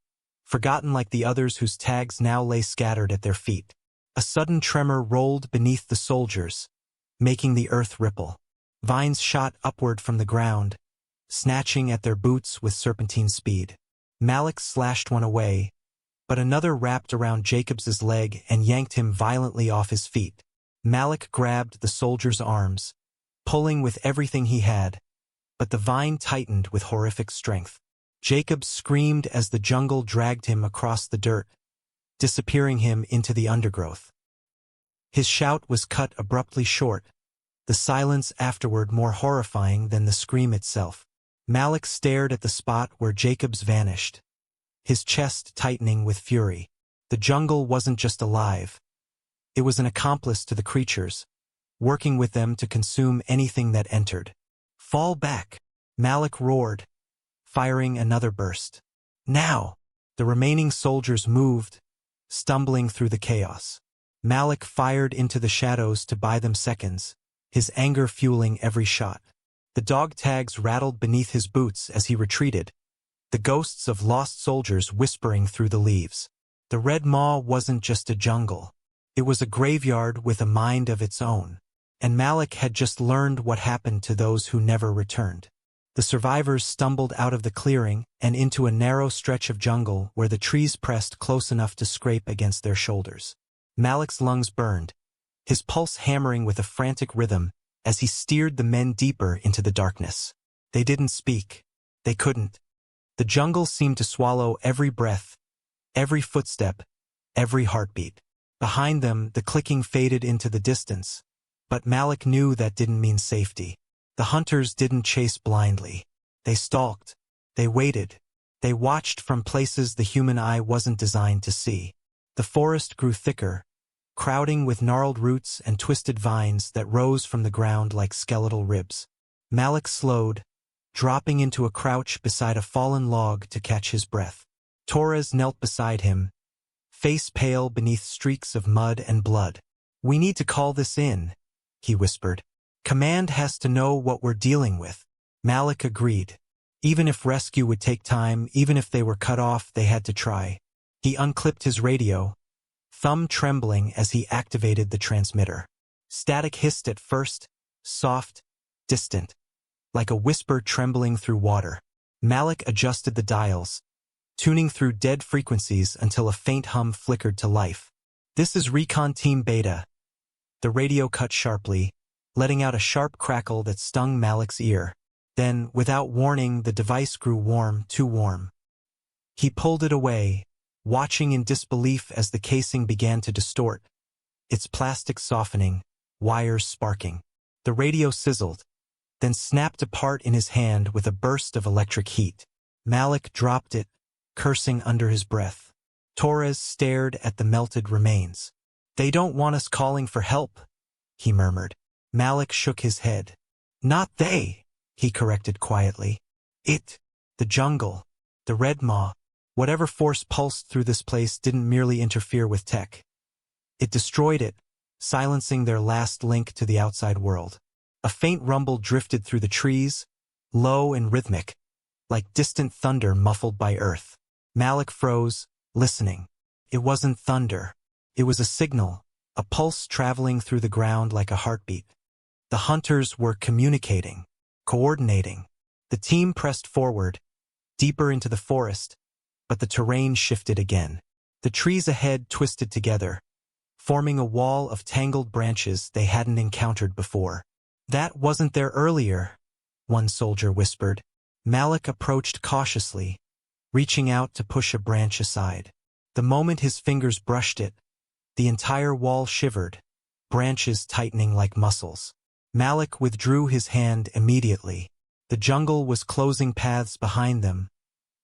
forgotten like the others whose tags now lay scattered at their feet. A sudden tremor rolled beneath the soldiers, making the earth ripple. Vines shot upward from the ground, snatching at their boots with serpentine speed. Malik slashed one away, but another wrapped around Jacobs's leg and yanked him violently off his feet. Malik grabbed the soldier's arms, pulling with everything he had, but the vine tightened with horrific strength. Jacob screamed as the jungle dragged him across the dirt, disappearing him into the undergrowth. His shout was cut abruptly short, the silence afterward more horrifying than the scream itself. Malik stared at the spot where Jacobs vanished, his chest tightening with fury. The jungle wasn't just alive. It was an accomplice to the creatures, working with them to consume anything that entered. "Fall back!" Malik roared, firing another burst. Now! The remaining soldiers moved, stumbling through the chaos. Malik fired into the shadows to buy them seconds, his anger fueling every shot. The dog tags rattled beneath his boots as he retreated, the ghosts of lost soldiers whispering through the leaves. The Red Maw wasn't just a jungle. It was a graveyard with a mind of its own. And Malik had just learned what happened to those who never returned. The survivors stumbled out of the clearing and into a narrow stretch of jungle where the trees pressed close enough to scrape against their shoulders. Malik's lungs burned, his pulse hammering with a frantic rhythm as he steered the men deeper into the darkness. They didn't speak. They couldn't. The jungle seemed to swallow every breath, every footstep, every heartbeat. Behind them, the clicking faded into the distance, but Malik knew that didn't mean safety. The hunters didn't chase blindly. They stalked. They waited. They watched from places the human eye wasn't designed to see. The forest grew thicker, crowding with gnarled roots and twisted vines that rose from the ground like skeletal ribs. Malik slowed, dropping into a crouch beside a fallen log to catch his breath. Torres knelt beside him, face pale beneath streaks of mud and blood. "We need to call this in," he whispered. "Command has to know what we're dealing with." Malik agreed. Even if rescue would take time, even if they were cut off, they had to try. He unclipped his radio, thumb trembling as he activated the transmitter. Static hissed at first, soft, distant, like a whisper trembling through water. Malik adjusted the dials, tuning through dead frequencies until a faint hum flickered to life. "This is Recon Team Beta." The radio cut sharply, letting out a sharp crackle that stung Malik's ear. Then, without warning, the device grew warm, too warm. He pulled it away, watching in disbelief as the casing began to distort, its plastic softening, wires sparking. The radio sizzled, then snapped apart in his hand with a burst of electric heat. Malik dropped it, cursing under his breath. Torres stared at the melted remains. "They don't want us calling for help," he murmured. Malik shook his head. "Not they," he corrected quietly. "It, the jungle, the Red Maw, whatever force pulsed through this place didn't merely interfere with tech. It destroyed it, silencing their last link to the outside world." A faint rumble drifted through the trees, low and rhythmic, like distant thunder muffled by earth. Malik froze, listening. It wasn't thunder. It was a signal, a pulse traveling through the ground like a heartbeat. The hunters were communicating, coordinating. The team pressed forward, deeper into the forest, but the terrain shifted again. The trees ahead twisted together, forming a wall of tangled branches they hadn't encountered before. "That wasn't there earlier," one soldier whispered. Malik approached cautiously, reaching out to push a branch aside. The moment his fingers brushed it, the entire wall shivered, branches tightening like muscles. Malik withdrew his hand immediately. The jungle was closing paths behind them,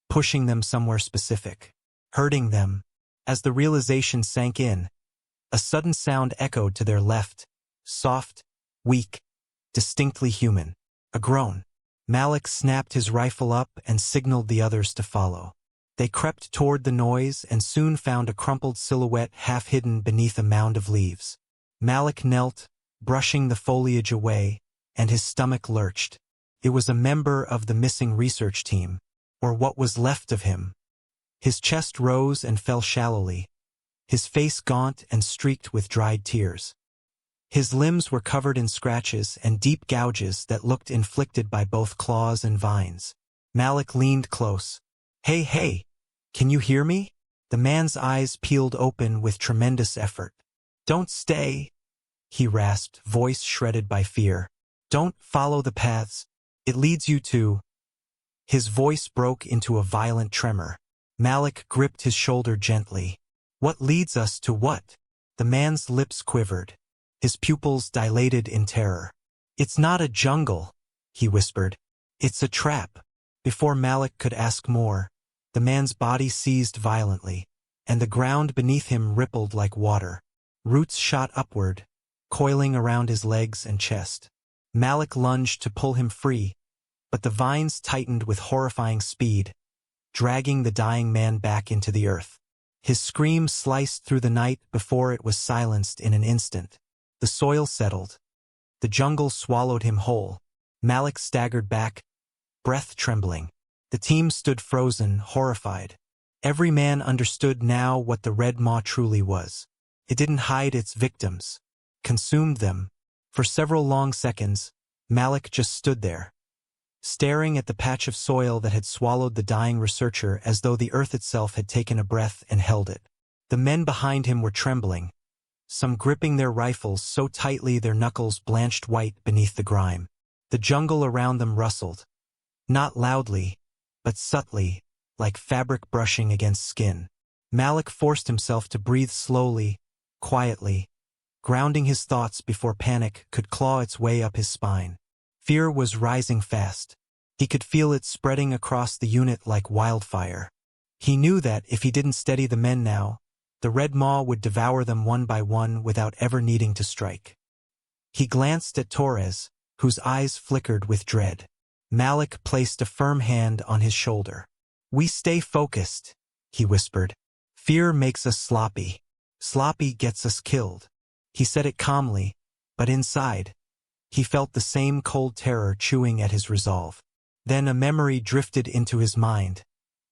pushing them somewhere specific, hurting them. As the realization sank in, a sudden sound echoed to their left, soft, weak, distinctly human. A groan. Malik snapped his rifle up and signaled the others to follow. They crept toward the noise and soon found a crumpled silhouette half hidden beneath a mound of leaves. Malik knelt, brushing the foliage away, and his stomach lurched. It was a member of the missing research team, or what was left of him. His chest rose and fell shallowly, his face gaunt and streaked with dried tears. His limbs were covered in scratches and deep gouges that looked inflicted by both claws and vines. Malik leaned close. Hey, can you hear me?" The man's eyes peeled open with tremendous effort. "Don't stay," he rasped, voice shredded by fear. "Don't follow the paths. It leads you to—" His voice broke into a violent tremor. Malik gripped his shoulder gently. "What leads us to what?" The man's lips quivered. His pupils dilated in terror. "It's not a jungle," he whispered. "It's a trap." Before Malik could ask more, the man's body seized violently, and the ground beneath him rippled like water. Roots shot upward, coiling around his legs and chest. Malik lunged to pull him free, but the vines tightened with horrifying speed, dragging the dying man back into the earth. His scream sliced through the night before it was silenced in an instant. The soil settled. The jungle swallowed him whole. Malik staggered back, breath trembling. The team stood frozen, horrified. Every man understood now what the Red Maw truly was. It didn't hide its victims, consumed them. For several long seconds, Malik just stood there, staring at the patch of soil that had swallowed the dying researcher as though the earth itself had taken a breath and held it. The men behind him were trembling, some gripping their rifles so tightly their knuckles blanched white beneath the grime. The jungle around them rustled, not loudly, but subtly, like fabric brushing against skin. Malik forced himself to breathe slowly, quietly, grounding his thoughts before panic could claw its way up his spine. Fear was rising fast. He could feel it spreading across the unit like wildfire. He knew that if he didn't steady the men now, the Red Maw would devour them one by one without ever needing to strike. He glanced at Torres, whose eyes flickered with dread. Malik placed a firm hand on his shoulder. "We stay focused," he whispered. "Fear makes us sloppy. Sloppy gets us killed." He said it calmly, but inside, he felt the same cold terror chewing at his resolve. Then a memory drifted into his mind,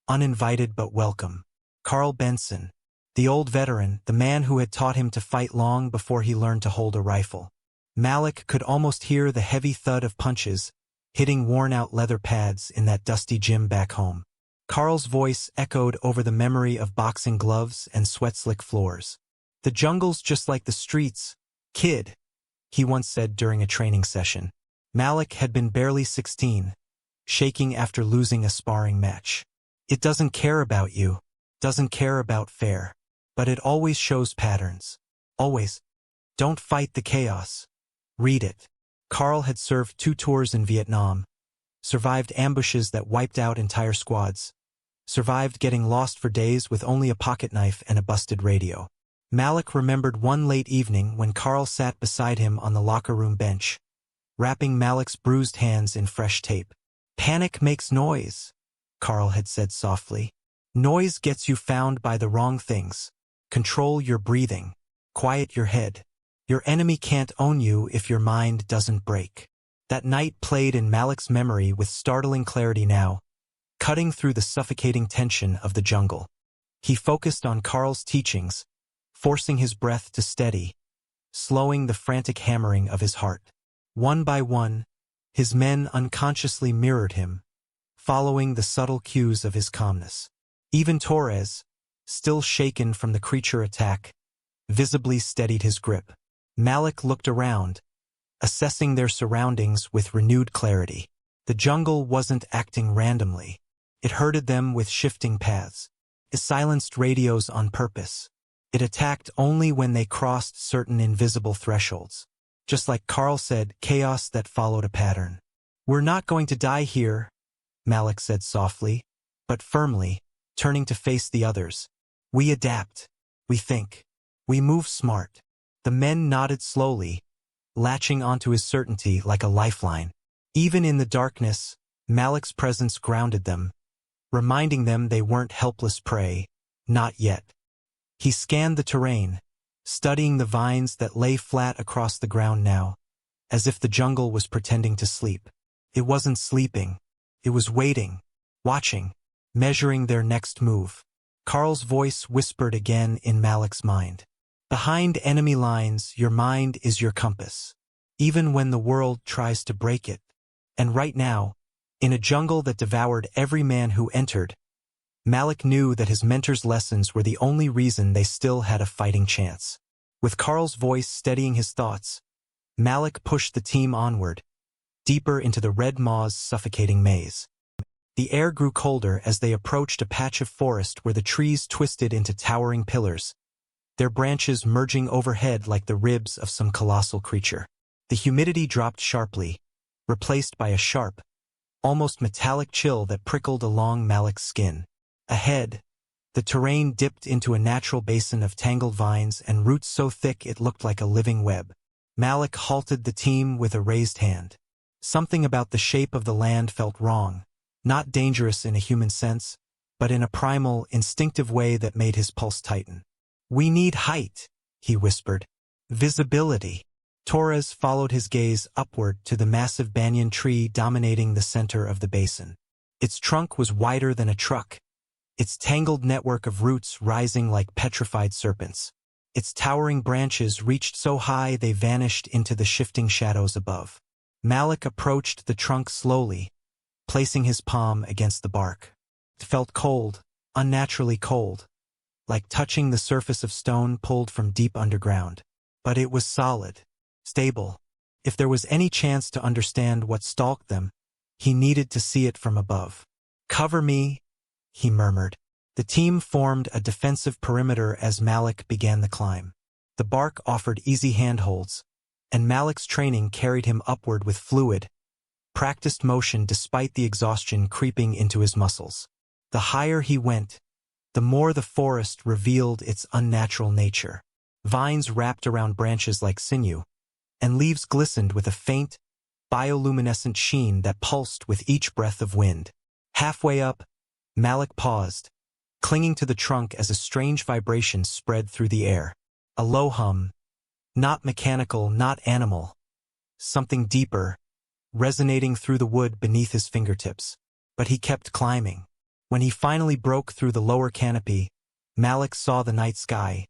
uninvited but welcome. Carl Benson, the old veteran, the man who had taught him to fight long before he learned to hold a rifle. Malik could almost hear the heavy thud of punches hitting worn-out leather pads in that dusty gym back home. Carl's voice echoed over the memory of boxing gloves and sweat-slick floors. "The jungle's just like the streets, kid," he once said during a training session. Malik had been barely 16, shaking after losing a sparring match. "It doesn't care about you, doesn't care about fair, but it always shows patterns. Always. Don't fight the chaos. Read it." Carl had served 2 tours in Vietnam, survived ambushes that wiped out entire squads, survived getting lost for days with only a pocket knife and a busted radio. Malik remembered one late evening when Carl sat beside him on the locker room bench, wrapping Malik's bruised hands in fresh tape. "Panic makes noise," Carl had said softly. "Noise gets you found by the wrong things. Control your breathing. Quiet your head. Your enemy can't own you if your mind doesn't break." That night played in Malik's memory with startling clarity now, cutting through the suffocating tension of the jungle. He focused on Carl's teachings, forcing his breath to steady, slowing the frantic hammering of his heart. One by one, his men unconsciously mirrored him, following the subtle cues of his calmness. Even Torres, still shaken from the creature attack, visibly steadied his grip. Malik looked around, assessing their surroundings with renewed clarity. The jungle wasn't acting randomly. It herded them with shifting paths. It silenced radios on purpose, It attacked only when they crossed certain invisible thresholds. Just like Carl said, chaos that followed a pattern. "We're not going to die here," Malik said softly, but firmly, turning to face the others. "We adapt. We think. We move smart." The men nodded slowly, latching onto his certainty like a lifeline. Even in the darkness, Malik's presence grounded them, reminding them they weren't helpless prey. Not yet. He scanned the terrain, studying the vines that lay flat across the ground now, as if the jungle was pretending to sleep. It wasn't sleeping. It was waiting, watching, measuring their next move. Carl's voice whispered again in Malik's mind. "Behind enemy lines, your mind is your compass, even when the world tries to break it." And right now, in a jungle that devoured every man who entered, Malik knew that his mentor's lessons were the only reason they still had a fighting chance. With Carl's voice steadying his thoughts, Malik pushed the team onward, deeper into the Red Maw's suffocating maze. The air grew colder as they approached a patch of forest where the trees twisted into towering pillars, their branches merging overhead like the ribs of some colossal creature. The humidity dropped sharply, replaced by a sharp, almost metallic chill that prickled along Malik's skin. Ahead, the terrain dipped into a natural basin of tangled vines and roots so thick it looked like a living web. Malik halted the team with a raised hand. Something about the shape of the land felt wrong, not dangerous in a human sense, but in a primal, instinctive way that made his pulse tighten. "We need height," he whispered. "Visibility." Torres followed his gaze upward to the massive banyan tree dominating the center of the basin. Its trunk was wider than a truck, its tangled network of roots rising like petrified serpents. Its towering branches reached so high they vanished into the shifting shadows above. Malik approached the trunk slowly, placing his palm against the bark. It felt cold, unnaturally cold, like touching the surface of stone pulled from deep underground. But it was solid, stable. If there was any chance to understand what stalked them, he needed to see it from above. "Cover me," he murmured. The team formed a defensive perimeter as Malik began the climb. The bark offered easy handholds, and Malik's training carried him upward with fluid, practiced motion despite the exhaustion creeping into his muscles. The higher he went, the more the forest revealed its unnatural nature. Vines wrapped around branches like sinew, and leaves glistened with a faint, bioluminescent sheen that pulsed with each breath of wind. Halfway up, Malik paused, clinging to the trunk as a strange vibration spread through the air. A low hum, not mechanical, not animal, something deeper, resonating through the wood beneath his fingertips. But he kept climbing. When he finally broke through the lower canopy, Malik saw the night sky.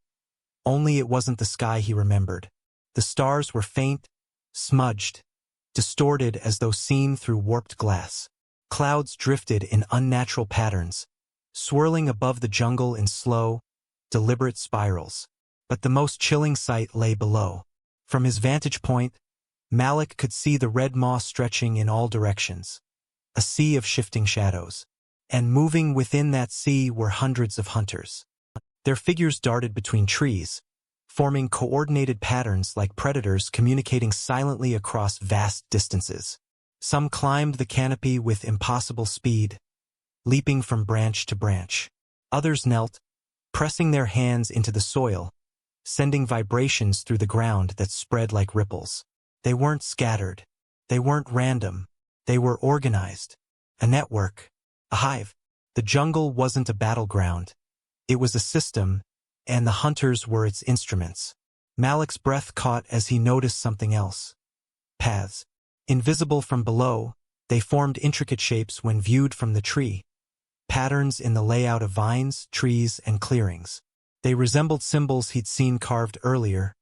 Only it wasn't the sky he remembered. The stars were faint, smudged, distorted as though seen through warped glass. Clouds drifted in unnatural patterns, swirling above the jungle in slow, deliberate spirals. But the most chilling sight lay below. From his vantage point, Malik could see the Red Maw stretching in all directions, a sea of shifting shadows. And moving within that sea were hundreds of hunters. Their figures darted between trees, forming coordinated patterns like predators communicating silently across vast distances. Some climbed the canopy with impossible speed, leaping from branch to branch. Others knelt, pressing their hands into the soil, sending vibrations through the ground that spread like ripples. They weren't scattered. They weren't random. They were organized. A network. A hive. The jungle wasn't a battleground. It was a system, and the hunters were its instruments. Malik's breath caught as he noticed something else. Paths. Invisible from below, they formed intricate shapes when viewed from the tree. Patterns in the layout of vines, trees, and clearings. They resembled symbols he'd seen carved earlier,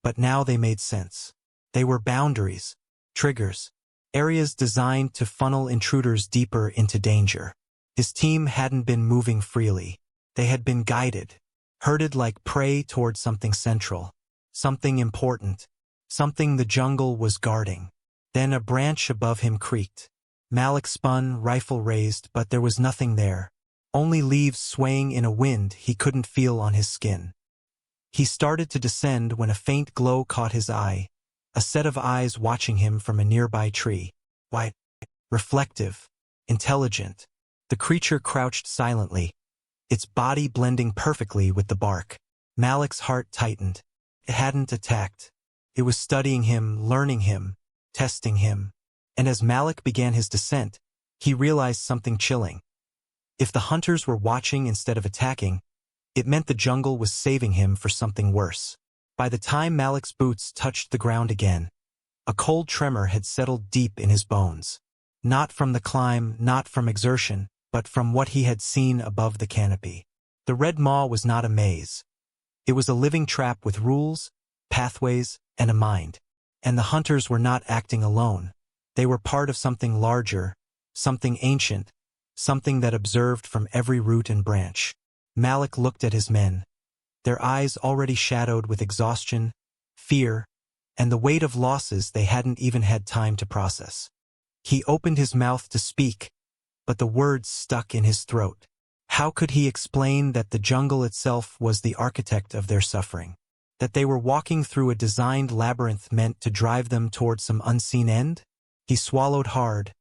but now they made sense. They were boundaries, triggers, areas designed to funnel intruders deeper into danger. His team hadn't been moving freely. They had been guided, herded like prey toward something central, something important, something the jungle was guarding. Then a branch above him creaked. Malik spun, rifle raised, but there was nothing there. Only leaves swaying in a wind he couldn't feel on his skin. He started to descend when a faint glow caught his eye, a set of eyes watching him from a nearby tree. White, reflective, intelligent. The creature crouched silently, its body blending perfectly with the bark. Malik's heart tightened. It hadn't attacked. It was studying him, learning him, testing him. And as Malik began his descent, he realized something chilling. If the hunters were watching instead of attacking, it meant the jungle was saving him for something worse. By the time Malik's boots touched the ground again, a cold tremor had settled deep in his bones. Not from the climb, not from exertion, but from what he had seen above the canopy. The Red Maw was not a maze. It was a living trap with rules, pathways, and a mind. And the hunters were not acting alone. They were part of something larger, something ancient, something that observed from every root and branch. Malik looked at his men, their eyes already shadowed with exhaustion, fear, and the weight of losses they hadn't even had time to process. He opened his mouth to speak, but the words stuck in his throat. How could he explain that the jungle itself was the architect of their suffering? That they were walking through a designed labyrinth meant to drive them toward some unseen end? He swallowed hard,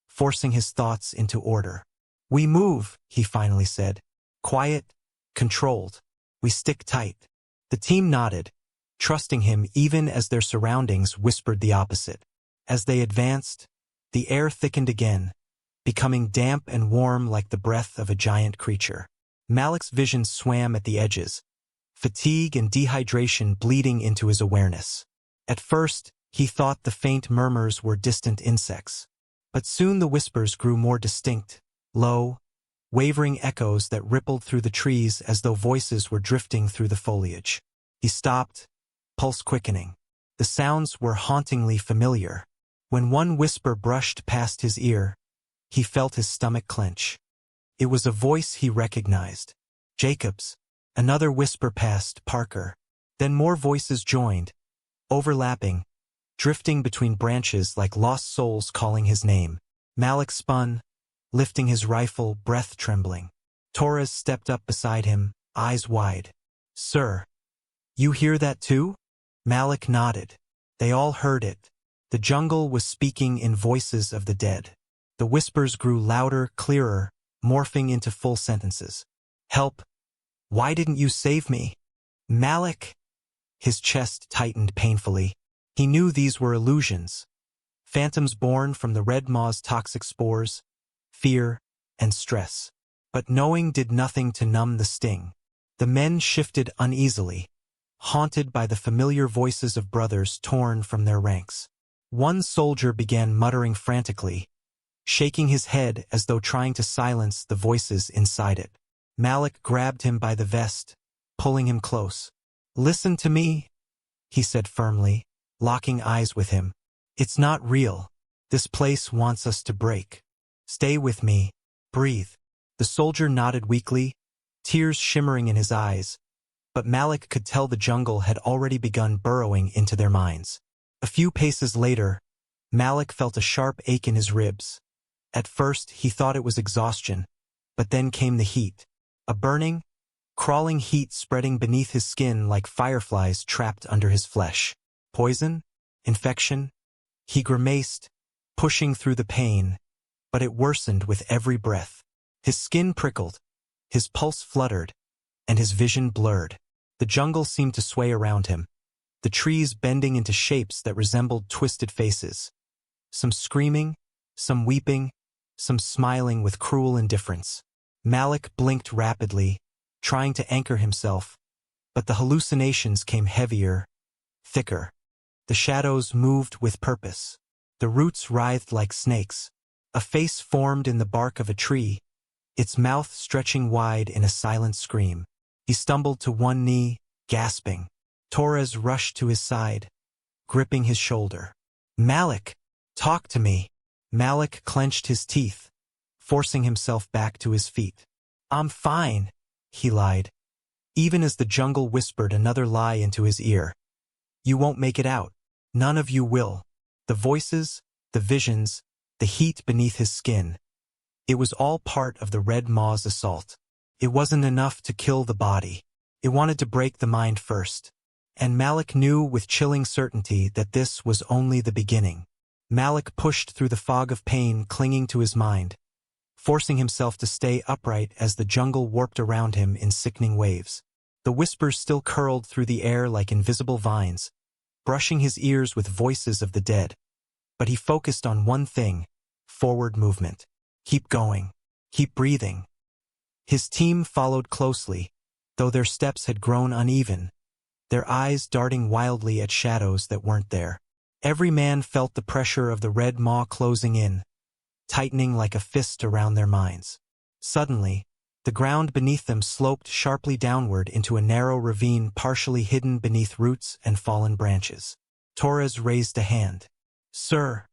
forcing his thoughts into order. "We move," he finally said. "Quiet, controlled. We stick tight." The team nodded, trusting him even as their surroundings whispered the opposite. As they advanced, the air thickened again, becoming damp and warm like the breath of a giant creature. Malik's vision swam at the edges, fatigue and dehydration bleeding into his awareness. At first, he thought the faint murmurs were distant insects. But soon the whispers grew more distinct, low, wavering echoes that rippled through the trees as though voices were drifting through the foliage. He stopped, pulse quickening. The sounds were hauntingly familiar. When one whisper brushed past his ear, he felt his stomach clench. It was a voice he recognized. Jacob's. Another whisper passed, Parker. Then more voices joined, overlapping, drifting between branches like lost souls calling his name. Malik spun, lifting his rifle, breath trembling. Torres stepped up beside him, eyes wide. "Sir, you hear that too?" Malik nodded. They all heard it. The jungle was speaking in voices of the dead. The whispers grew louder, clearer, morphing into full sentences. "Help! Why didn't you save me?" "Malik!" His chest tightened painfully. He knew these were illusions, phantoms born from the Red Maw's toxic spores, fear, and stress. But knowing did nothing to numb the sting. The men shifted uneasily, haunted by the familiar voices of brothers torn from their ranks. One soldier began muttering frantically, shaking his head as though trying to silence the voices inside it. Malik grabbed him by the vest, pulling him close. "Listen to me," he said firmly, locking eyes with him. "It's not real. This place wants us to break. Stay with me. Breathe." The soldier nodded weakly, tears shimmering in his eyes, but Malik could tell the jungle had already begun burrowing into their minds. A few paces later, Malik felt a sharp ache in his ribs. At first, he thought it was exhaustion, but then came the heat. A burning, crawling heat spreading beneath his skin like fireflies trapped under his flesh. Poison? Infection? He grimaced, pushing through the pain, but it worsened with every breath. His skin prickled, his pulse fluttered, and his vision blurred. The jungle seemed to sway around him, the trees bending into shapes that resembled twisted faces. Some screaming, some weeping, some smiling with cruel indifference. Malik blinked rapidly, trying to anchor himself, but the hallucinations came heavier, thicker. The shadows moved with purpose. The roots writhed like snakes. A face formed in the bark of a tree, its mouth stretching wide in a silent scream. He stumbled to one knee, gasping. Torres rushed to his side, gripping his shoulder. "Malik, talk to me." Malik clenched his teeth, forcing himself back to his feet. "I'm fine," he lied, even as the jungle whispered another lie into his ear. "You won't make it out. None of you will." The voices, the visions, the heat beneath his skin. It was all part of the Red Maw's assault. It wasn't enough to kill the body. It wanted to break the mind first. And Malik knew with chilling certainty that this was only the beginning. Malik pushed through the fog of pain clinging to his mind, forcing himself to stay upright as the jungle warped around him in sickening waves. The whispers still curled through the air like invisible vines, brushing his ears with voices of the dead. But he focused on one thing: forward movement. Keep going. Keep breathing. His team followed closely, though their steps had grown uneven, their eyes darting wildly at shadows that weren't there. Every man felt the pressure of the Red Maw closing in, tightening like a fist around their minds. Suddenly, the ground beneath them sloped sharply downward into a narrow ravine partially hidden beneath roots and fallen branches. Torres raised a hand. "Sir,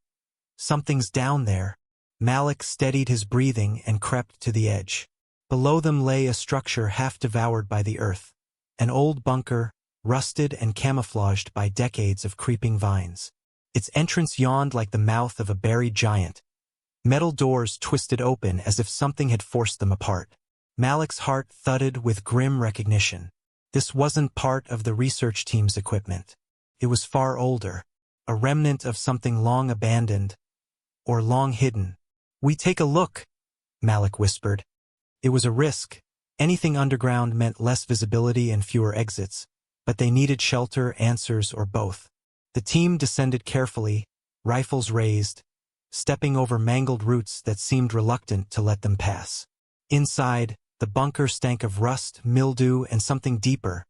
something's down there." Malik steadied his breathing and crept to the edge. Below them lay a structure half devoured by the earth, an old bunker, rusted and camouflaged by decades of creeping vines. Its entrance yawned like the mouth of a buried giant. Metal doors twisted open as if something had forced them apart. Malik's heart thudded with grim recognition. This wasn't part of the research team's equipment. It was far older, a remnant of something long abandoned, or long hidden. "We take a look," Malik whispered. It was a risk. Anything underground meant less visibility and fewer exits, but they needed shelter, answers, or both. The team descended carefully, rifles raised, stepping over mangled roots that seemed reluctant to let them pass. Inside, the bunker stank of rust, mildew, and something deeper,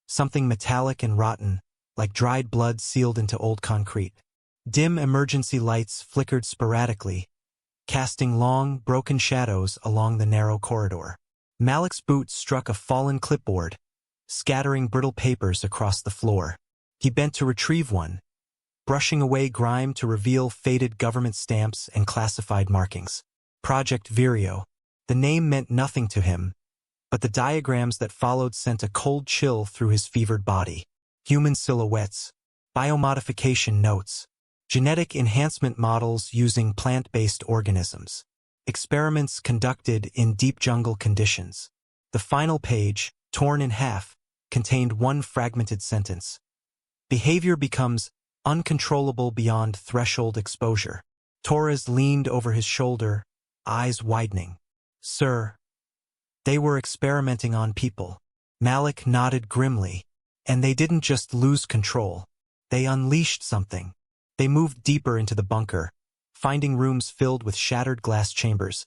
something metallic and rotten, like dried blood sealed into old concrete. Dim emergency lights flickered sporadically, casting long, broken shadows along the narrow corridor. Malik's boot struck a fallen clipboard, scattering brittle papers across the floor. He bent to retrieve one, brushing away grime to reveal faded government stamps and classified markings. Project Vireo. The name meant nothing to him, but the diagrams that followed sent a cold chill through his fevered body. Human silhouettes, biomodification notes, genetic enhancement models using plant-based organisms, experiments conducted in deep jungle conditions. The final page, torn in half, contained one fragmented sentence. Behavior becomes uncontrollable beyond threshold exposure. Torres leaned over his shoulder, eyes widening. "Sir, they were experimenting on people." Malik nodded grimly. "And they didn't just lose control. They unleashed something." They moved deeper into the bunker, finding rooms filled with shattered glass chambers,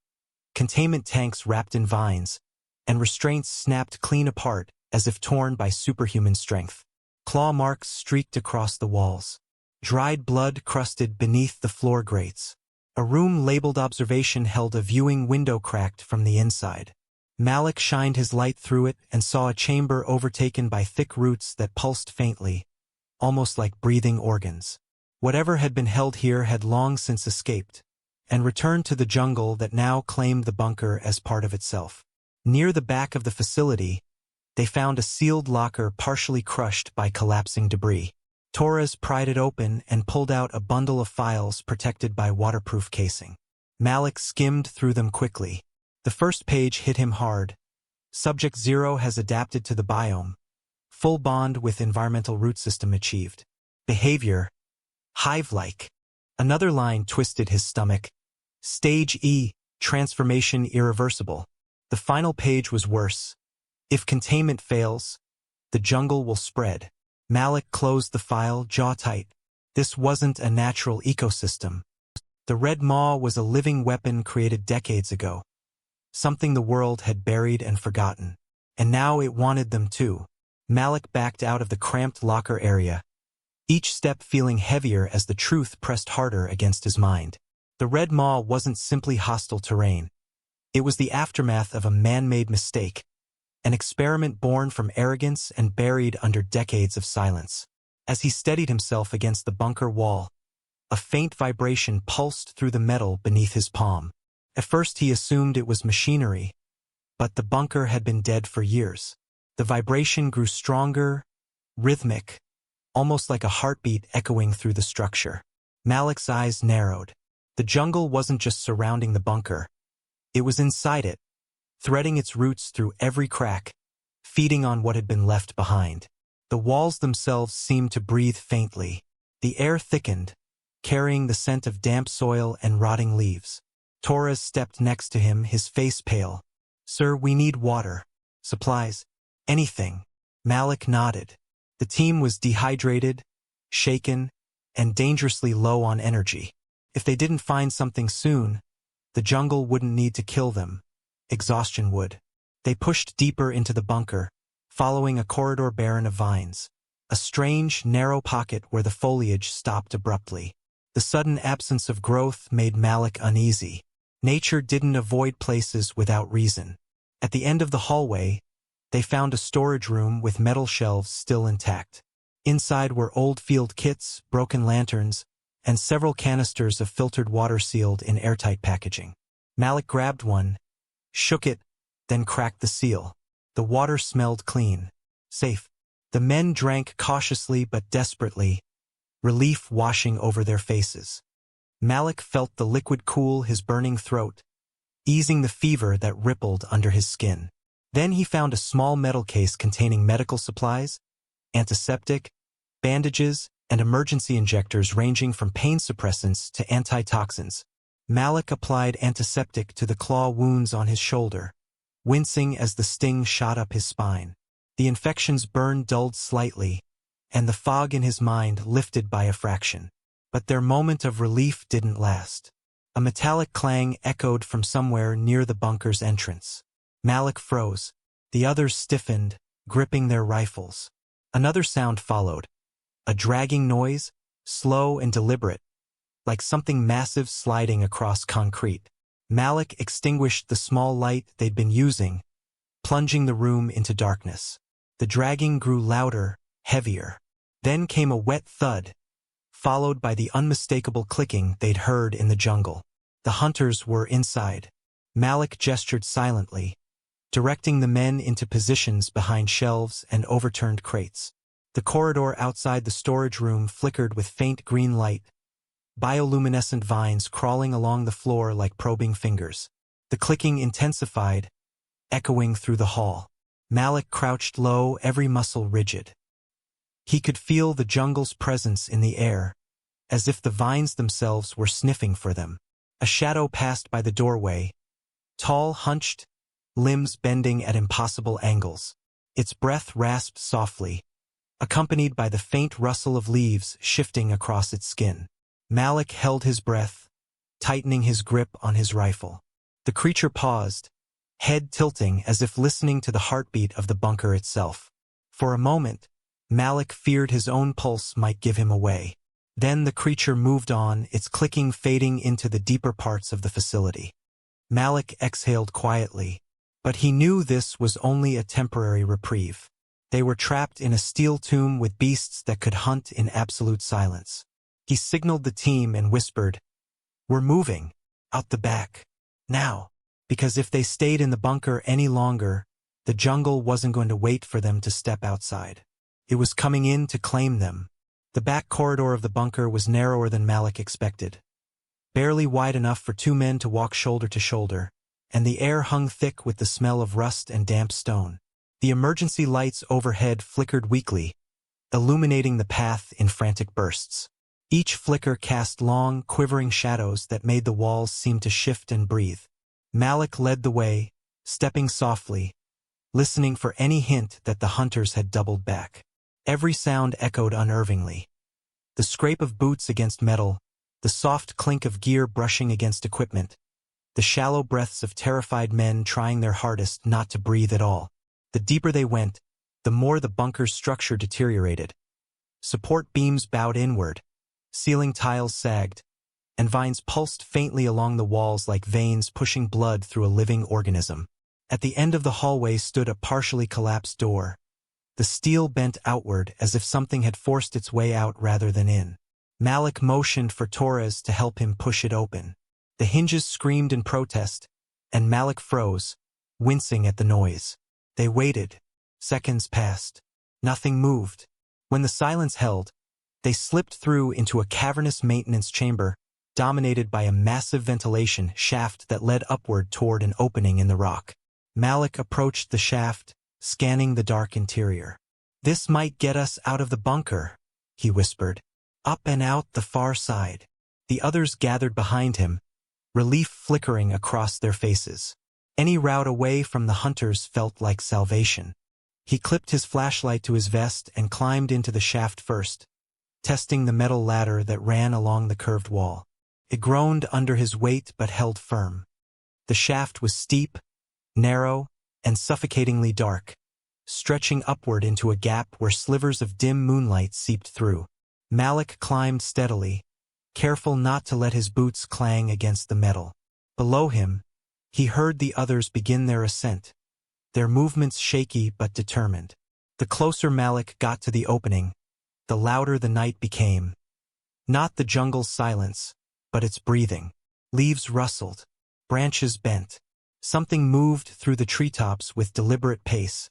containment tanks wrapped in vines, and restraints snapped clean apart as if torn by superhuman strength. Claw marks streaked across the walls. Dried blood crusted beneath the floor grates. A room labeled observation held a viewing window cracked from the inside. Malik shined his light through it and saw a chamber overtaken by thick roots that pulsed faintly, almost like breathing organs. Whatever had been held here had long since escaped, and returned to the jungle that now claimed the bunker as part of itself. Near the back of the facility, they found a sealed locker partially crushed by collapsing debris. Torres pried it open and pulled out a bundle of files protected by waterproof casing. Malik skimmed through them quickly. The first page hit him hard. Subject 0 has adapted to the biome. Full bond with environmental root system achieved. Behavior: hive-like. Another line twisted his stomach. Stage E, transformation irreversible. The final page was worse. If containment fails, the jungle will spread. Malik closed the file, jaw tight. This wasn't a natural ecosystem. The Red Maw was a living weapon created decades ago. Something the world had buried and forgotten. And now it wanted them too. Malik backed out of the cramped locker area, each step feeling heavier as the truth pressed harder against his mind. The Red Maw wasn't simply hostile terrain. It was the aftermath of a man-made mistake, an experiment born from arrogance and buried under decades of silence. As he steadied himself against the bunker wall, a faint vibration pulsed through the metal beneath his palm. At first he assumed it was machinery, but the bunker had been dead for years. The vibration grew stronger, rhythmic, almost like a heartbeat echoing through the structure. Malik's eyes narrowed. The jungle wasn't just surrounding the bunker. It was inside it, threading its roots through every crack, feeding on what had been left behind. The walls themselves seemed to breathe faintly. The air thickened, carrying the scent of damp soil and rotting leaves. Torres stepped next to him, his face pale. "Sir, we need water. Supplies. Anything." Malik nodded. The team was dehydrated, shaken, and dangerously low on energy. If they didn't find something soon, the jungle wouldn't need to kill them. Exhaustion would. They pushed deeper into the bunker, following a corridor barren of vines. A strange, narrow pocket where the foliage stopped abruptly. The sudden absence of growth made Malik uneasy. Nature didn't avoid places without reason. At the end of the hallway, they found a storage room with metal shelves still intact. Inside were old field kits, broken lanterns, and several canisters of filtered water sealed in airtight packaging. Malik grabbed one, shook it, then cracked the seal. The water smelled clean. Safe. The men drank cautiously but desperately, relief washing over their faces. Malik felt the liquid cool his burning throat, easing the fever that rippled under his skin. Then he found a small metal case containing medical supplies, antiseptic, bandages, and emergency injectors ranging from pain suppressants to antitoxins. Malik applied antiseptic to the claw wounds on his shoulder, wincing as the sting shot up his spine. The infection's burn dulled slightly, and the fog in his mind lifted by a fraction. But their moment of relief didn't last. A metallic clang echoed from somewhere near the bunker's entrance. Malik froze. The others stiffened, gripping their rifles. Another sound followed. A dragging noise, slow and deliberate, like something massive sliding across concrete. Malik extinguished the small light they'd been using, plunging the room into darkness. The dragging grew louder, heavier. Then came a wet thud, followed by the unmistakable clicking they'd heard in the jungle. The hunters were inside. Malik gestured silently, directing the men into positions behind shelves and overturned crates. The corridor outside the storage room flickered with faint green light, bioluminescent vines crawling along the floor like probing fingers. The clicking intensified, echoing through the hall. Malik crouched low, every muscle rigid. He could feel the jungle's presence in the air, as if the vines themselves were sniffing for them. A shadow passed by the doorway, tall, hunched, limbs bending at impossible angles. Its breath rasped softly, accompanied by the faint rustle of leaves shifting across its skin. Malik held his breath, tightening his grip on his rifle. The creature paused, head tilting as if listening to the heartbeat of the bunker itself. For a moment, Malik feared his own pulse might give him away. Then the creature moved on, its clicking fading into the deeper parts of the facility. Malik exhaled quietly, but he knew this was only a temporary reprieve. They were trapped in a steel tomb with beasts that could hunt in absolute silence. He signaled the team and whispered, "We're moving. Out the back. Now." Because if they stayed in the bunker any longer, the jungle wasn't going to wait for them to step outside. It was coming in to claim them. The back corridor of the bunker was narrower than Malik expected, barely wide enough for two men to walk shoulder to shoulder, and the air hung thick with the smell of rust and damp stone. The emergency lights overhead flickered weakly, illuminating the path in frantic bursts. Each flicker cast long, quivering shadows that made the walls seem to shift and breathe. Malik led the way, stepping softly, listening for any hint that the hunters had doubled back. Every sound echoed unnervingly. The scrape of boots against metal, the soft clink of gear brushing against equipment, the shallow breaths of terrified men trying their hardest not to breathe at all. The deeper they went, the more the bunker's structure deteriorated. Support beams bowed inward, ceiling tiles sagged, and vines pulsed faintly along the walls like veins pushing blood through a living organism. At the end of the hallway stood a partially collapsed door. The steel bent outward as if something had forced its way out rather than in. Malik motioned for Torres to help him push it open. The hinges screamed in protest, and Malik froze, wincing at the noise. They waited. Seconds passed. Nothing moved. When the silence held, they slipped through into a cavernous maintenance chamber, dominated by a massive ventilation shaft that led upward toward an opening in the rock. Malik approached the shaft, scanning the dark interior. "This might get us out of the bunker," he whispered. "Up and out the far side." The others gathered behind him, relief flickering across their faces. Any route away from the hunters felt like salvation. He clipped his flashlight to his vest and climbed into the shaft first, testing the metal ladder that ran along the curved wall. It groaned under his weight but held firm. The shaft was steep, narrow, and suffocatingly dark, stretching upward into a gap where slivers of dim moonlight seeped through. Malik climbed steadily, careful not to let his boots clang against the metal. Below him, he heard the others begin their ascent, their movements shaky but determined. The closer Malik got to the opening, the louder the night became. Not the jungle's silence, but its breathing. Leaves rustled, branches bent. Something moved through the treetops with deliberate pace,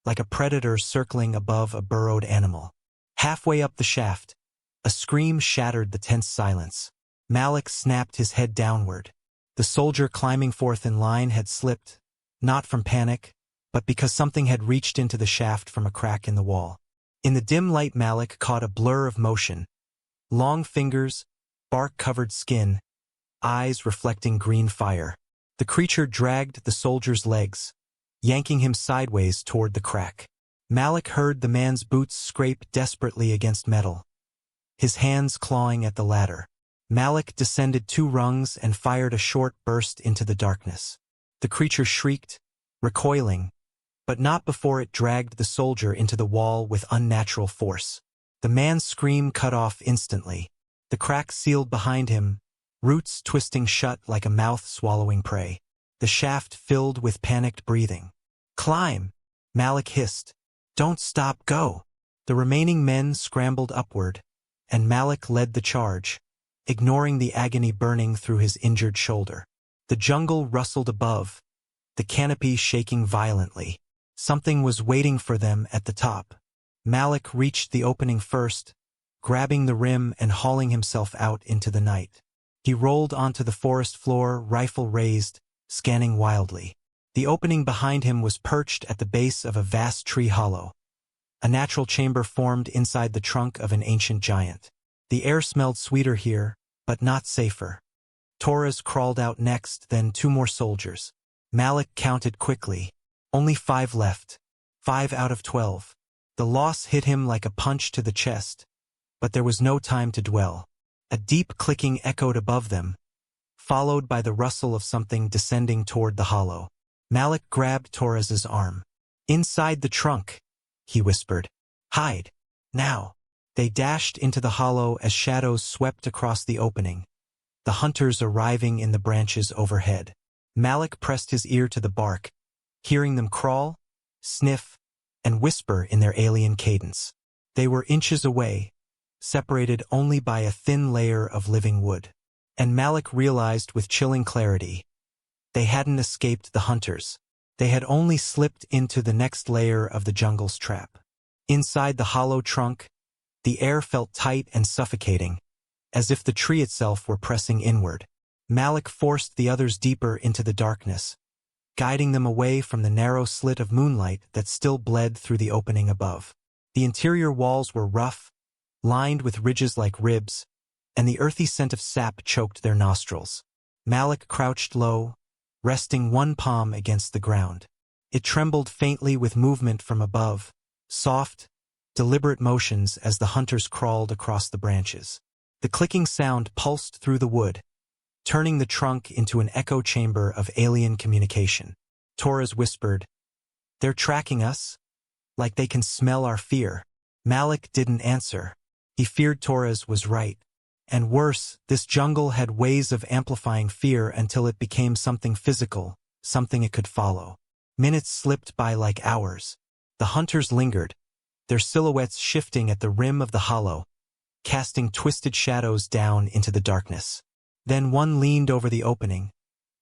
like a predator circling above a burrowed animal. Halfway up the shaft, a scream shattered the tense silence. Malik snapped his head downward. The soldier climbing forth in line had slipped, not from panic, but because something had reached into the shaft from a crack in the wall. In the dim light, Malik caught a blur of motion. Long fingers, bark-covered skin, eyes reflecting green fire. The creature dragged the soldier's legs, yanking him sideways toward the crack. Malik heard the man's boots scrape desperately against metal, his hands clawing at the ladder. Malik descended 2 rungs and fired a short burst into the darkness. The creature shrieked, recoiling, but not before it dragged the soldier into the wall with unnatural force. The man's scream cut off instantly. The crack sealed behind him, roots twisting shut like a mouth swallowing prey. The shaft filled with panicked breathing. "Climb!" Malik hissed. "Don't stop, go!" The remaining men scrambled upward, and Malik led the charge, ignoring the agony burning through his injured shoulder. The jungle rustled above, the canopy shaking violently. Something was waiting for them at the top. Malik reached the opening first, grabbing the rim and hauling himself out into the night. He rolled onto the forest floor, rifle raised, scanning wildly. The opening behind him was perched at the base of a vast tree hollow. A natural chamber formed inside the trunk of an ancient giant. The air smelled sweeter here, but not safer. Torres crawled out next, then 2 more soldiers. Malik counted quickly. Only 5 left. 5 out of 12. The loss hit him like a punch to the chest, but there was no time to dwell. A deep clicking echoed above them, followed by the rustle of something descending toward the hollow. Malik grabbed Torres's arm. "Inside the trunk," he whispered. "Hide. Now." They dashed into the hollow as shadows swept across the opening, the hunters arriving in the branches overhead. Malik pressed his ear to the bark, hearing them crawl, sniff, and whisper in their alien cadence. They were inches away, separated only by a thin layer of living wood. And Malik realized with chilling clarity, they hadn't escaped the hunters. They had only slipped into the next layer of the jungle's trap. Inside the hollow trunk, the air felt tight and suffocating, as if the tree itself were pressing inward. Malik forced the others deeper into the darkness, guiding them away from the narrow slit of moonlight that still bled through the opening above. The interior walls were rough, lined with ridges like ribs, and the earthy scent of sap choked their nostrils. Malik crouched low, resting one palm against the ground. It trembled faintly with movement from above, soft, deliberate motions as the hunters crawled across the branches. The clicking sound pulsed through the wood, turning the trunk into an echo chamber of alien communication. Torres whispered, "They're tracking us, like they can smell our fear." Malik didn't answer. He feared Torres was right. And worse, this jungle had ways of amplifying fear until it became something physical, something it could follow. Minutes slipped by like hours. The hunters lingered, their silhouettes shifting at the rim of the hollow, casting twisted shadows down into the darkness. Then one leaned over the opening,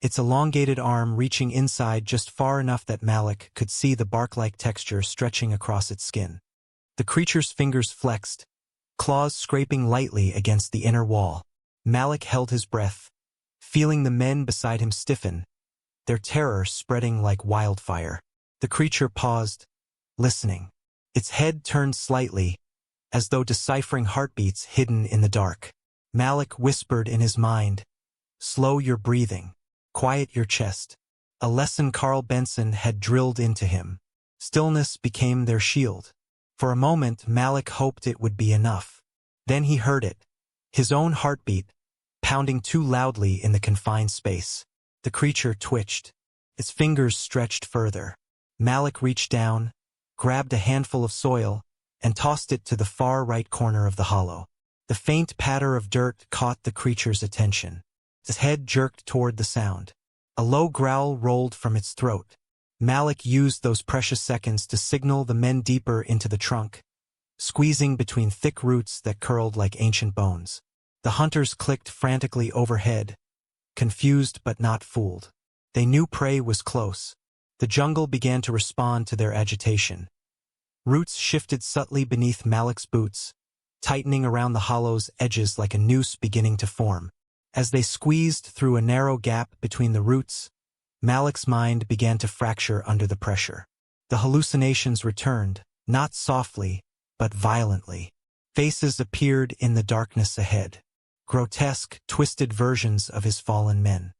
its elongated arm reaching inside just far enough that Malik could see the bark-like texture stretching across its skin. The creature's fingers flexed, claws scraping lightly against the inner wall. Malik held his breath, feeling the men beside him stiffen, their terror spreading like wildfire. The creature paused, listening. Its head turned slightly, as though deciphering heartbeats hidden in the dark. Malik whispered in his mind, "Slow your breathing. Quiet your chest." A lesson Carl Benson had drilled into him. Stillness became their shield. For a moment, Malik hoped it would be enough. Then he heard it, his own heartbeat, pounding too loudly in the confined space. The creature twitched. Its fingers stretched further. Malik reached down, grabbed a handful of soil, and tossed it to the far right corner of the hollow. The faint patter of dirt caught the creature's attention. Its head jerked toward the sound. A low growl rolled from its throat. Malik used those precious seconds to signal the men deeper into the trunk, squeezing between thick roots that curled like ancient bones. The hunters clicked frantically overhead, confused but not fooled. They knew prey was close. The jungle began to respond to their agitation. Roots shifted subtly beneath Malik's boots, tightening around the hollow's edges like a noose beginning to form. As they squeezed through a narrow gap between the roots, Malik's mind began to fracture under the pressure. The hallucinations returned, not softly, but violently. Faces appeared in the darkness ahead. Grotesque, twisted versions of his fallen men.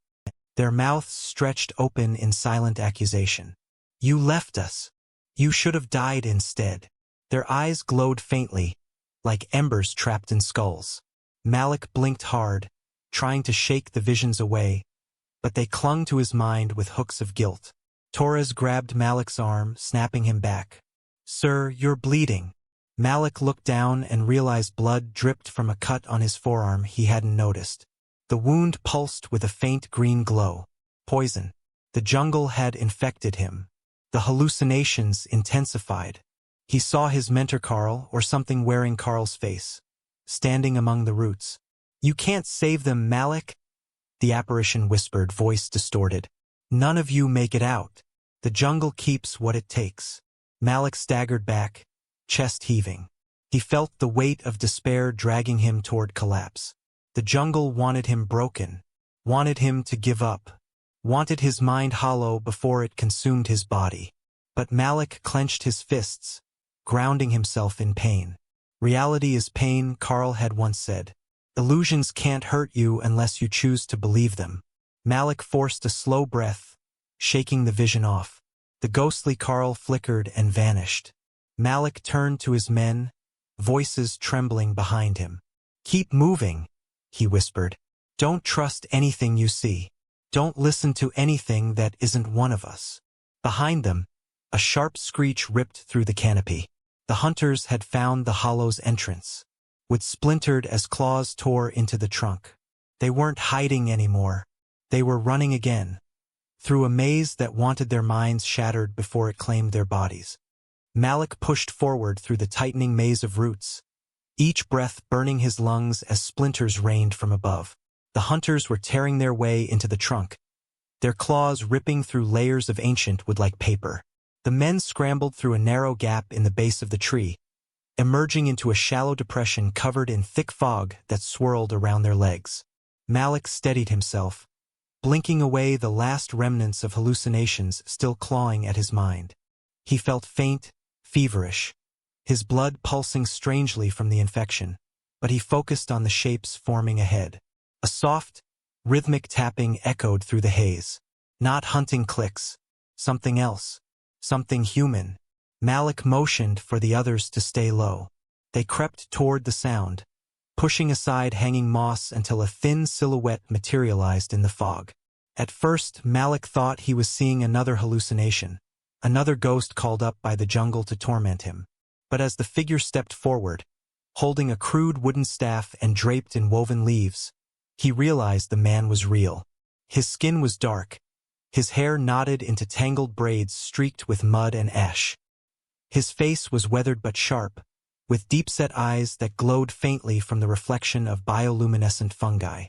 Their mouths stretched open in silent accusation. "You left us. You should have died instead." Their eyes glowed faintly, like embers trapped in skulls. Malik blinked hard, trying to shake the visions away, but they clung to his mind with hooks of guilt. Torres grabbed Malik's arm, snapping him back. "Sir, you're bleeding." Malik looked down and realized blood dripped from a cut on his forearm he hadn't noticed. The wound pulsed with a faint green glow. Poison. The jungle had infected him. The hallucinations intensified. He saw his mentor Carl, or something wearing Carl's face, standing among the roots. "You can't save them, Malik," the apparition whispered, voice distorted. "None of you make it out. The jungle keeps what it takes." Malik staggered back, chest heaving. He felt the weight of despair dragging him toward collapse. The jungle wanted him broken, wanted him to give up, wanted his mind hollow before it consumed his body. But Malik clenched his fists, grounding himself in pain. "Reality is pain," Carl had once said. "Illusions can't hurt you unless you choose to believe them." Malik forced a slow breath, shaking the vision off. The ghostly Carl flickered and vanished. Malik turned to his men, voices trembling behind him. "Keep moving," he whispered. "Don't trust anything you see. Don't listen to anything that isn't one of us." Behind them, a sharp screech ripped through the canopy. The hunters had found the hollow's entrance. Wood splintered as claws tore into the trunk. They weren't hiding anymore. They were running again, through a maze that wanted their minds shattered before it claimed their bodies. Malik pushed forward through the tightening maze of roots, each breath burning his lungs as splinters rained from above. The hunters were tearing their way into the trunk, their claws ripping through layers of ancient wood like paper. The men scrambled through a narrow gap in the base of the tree, emerging into a shallow depression covered in thick fog that swirled around their legs. Malik steadied himself, blinking away the last remnants of hallucinations still clawing at his mind. He felt faint, feverish, his blood pulsing strangely from the infection, but he focused on the shapes forming ahead. A soft, rhythmic tapping echoed through the haze. Not hunting clicks, something else, something human. Malik motioned for the others to stay low. They crept toward the sound, pushing aside hanging moss until a thin silhouette materialized in the fog. At first, Malik thought he was seeing another hallucination, another ghost called up by the jungle to torment him. But as the figure stepped forward, holding a crude wooden staff and draped in woven leaves, he realized the man was real. His skin was dark, his hair knotted into tangled braids streaked with mud and ash. His face was weathered but sharp, with deep-set eyes that glowed faintly from the reflection of bioluminescent fungi.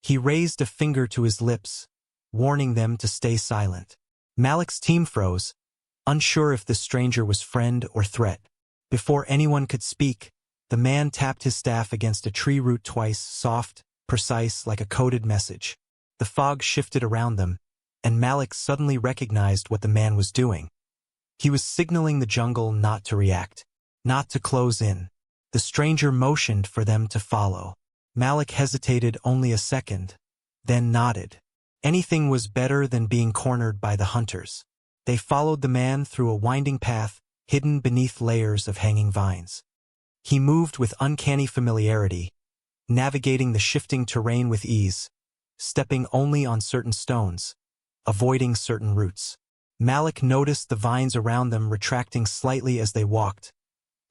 He raised a finger to his lips, warning them to stay silent. Malik's team froze, unsure if the stranger was friend or threat. Before anyone could speak, the man tapped his staff against a tree root twice, soft, precise, like a coded message. The fog shifted around them, and Malik suddenly recognized what the man was doing. He was signaling the jungle not to react, not to close in. The stranger motioned for them to follow. Malik hesitated only a second, then nodded. Anything was better than being cornered by the hunters. They followed the man through a winding path, hidden beneath layers of hanging vines. He moved with uncanny familiarity, navigating the shifting terrain with ease, stepping only on certain stones, avoiding certain roots. Malik noticed the vines around them retracting slightly as they walked,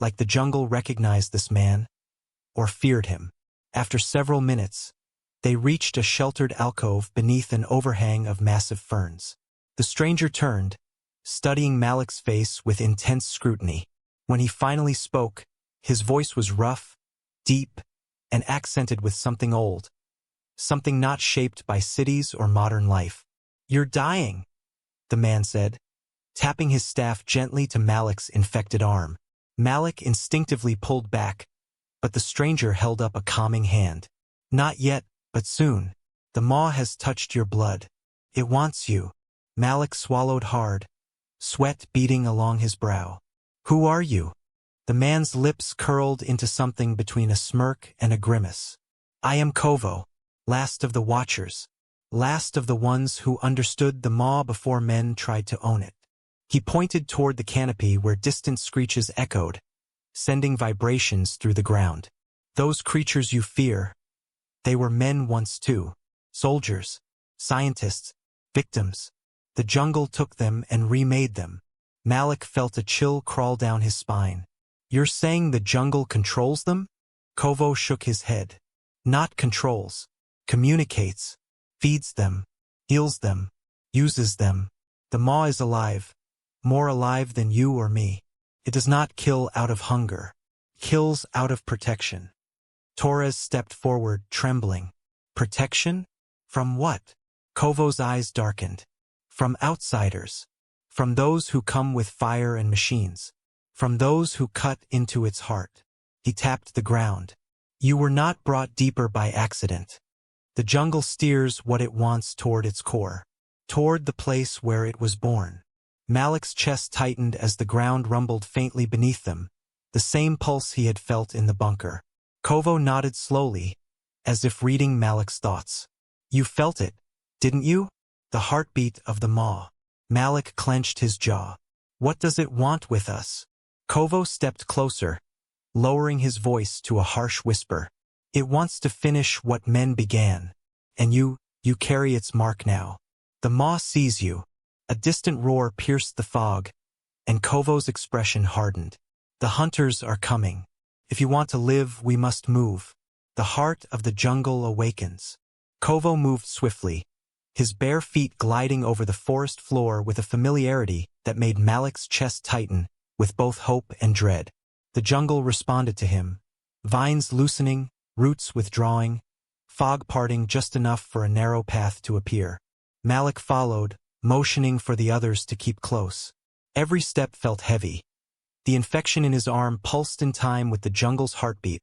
like the jungle recognized this man, or feared him. After several minutes, they reached a sheltered alcove beneath an overhang of massive ferns. The stranger turned, studying Malik's face with intense scrutiny. When he finally spoke, his voice was rough, deep, and accented with something old, something not shaped by cities or modern life. "You're dying," the man said, tapping his staff gently to Malik's infected arm. Malik instinctively pulled back, but the stranger held up a calming hand. "Not yet, but soon. The maw has touched your blood. It wants you." Malik swallowed hard, sweat beading along his brow. "Who are you?" The man's lips curled into something between a smirk and a grimace. "I am Kovo, last of the Watchers, last of the ones who understood the maw before men tried to own it." He pointed toward the canopy where distant screeches echoed, sending vibrations through the ground. "Those creatures you fear, they were men once too. Soldiers, scientists, victims. The jungle took them and remade them." Malik felt a chill crawl down his spine. "You're saying the jungle controls them?" Kovo shook his head. "Not controls. Communicates. Feeds them. Heals them. Uses them. The maw is alive. More alive than you or me. It does not kill out of hunger. Kills out of protection." Torres stepped forward, trembling. "Protection? From what?" Kovo's eyes darkened. "From outsiders. From those who come with fire and machines. From those who cut into its heart." He tapped the ground. "You were not brought deeper by accident. The jungle steers what it wants toward its core, toward the place where it was born." Malik's chest tightened as the ground rumbled faintly beneath them, the same pulse he had felt in the bunker. Kovo nodded slowly, as if reading Malik's thoughts. "You felt it, didn't you? The heartbeat of the maw." Malik clenched his jaw. "What does it want with us?" Kovo stepped closer, lowering his voice to a harsh whisper. "It wants to finish what men began. And you carry its mark now. The maw sees you." A distant roar pierced the fog, and Kovo's expression hardened. "The hunters are coming. If you want to live, we must move. The heart of the jungle awakens." Kovo moved swiftly, his bare feet gliding over the forest floor with a familiarity that made Malik's chest tighten with both hope and dread. The jungle responded to him, vines loosening, roots withdrawing, fog parting just enough for a narrow path to appear. Malik followed, motioning for the others to keep close. Every step felt heavy. The infection in his arm pulsed in time with the jungle's heartbeat,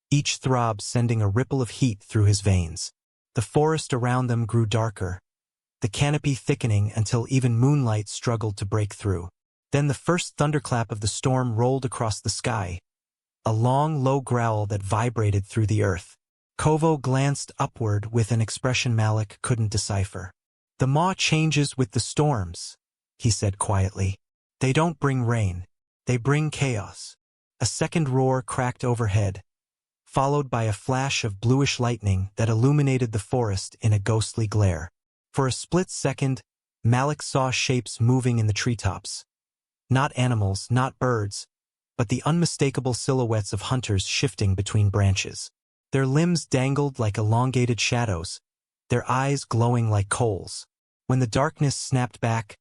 each throb sending a ripple of heat through his veins. The forest around them grew darker, the canopy thickening until even moonlight struggled to break through. Then the first thunderclap of the storm rolled across the sky, a long, low growl that vibrated through the earth. Kovo glanced upward with an expression Malik couldn't decipher. "The maw changes with the storms," he said quietly. "They don't bring rain. They bring chaos." A second roar cracked overhead, followed by a flash of bluish lightning that illuminated the forest in a ghostly glare. For a split second, Malik saw shapes moving in the treetops. Not animals, not birds, but the unmistakable silhouettes of hunters shifting between branches. Their limbs dangled like elongated shadows, their eyes glowing like coals. When the darkness snapped back,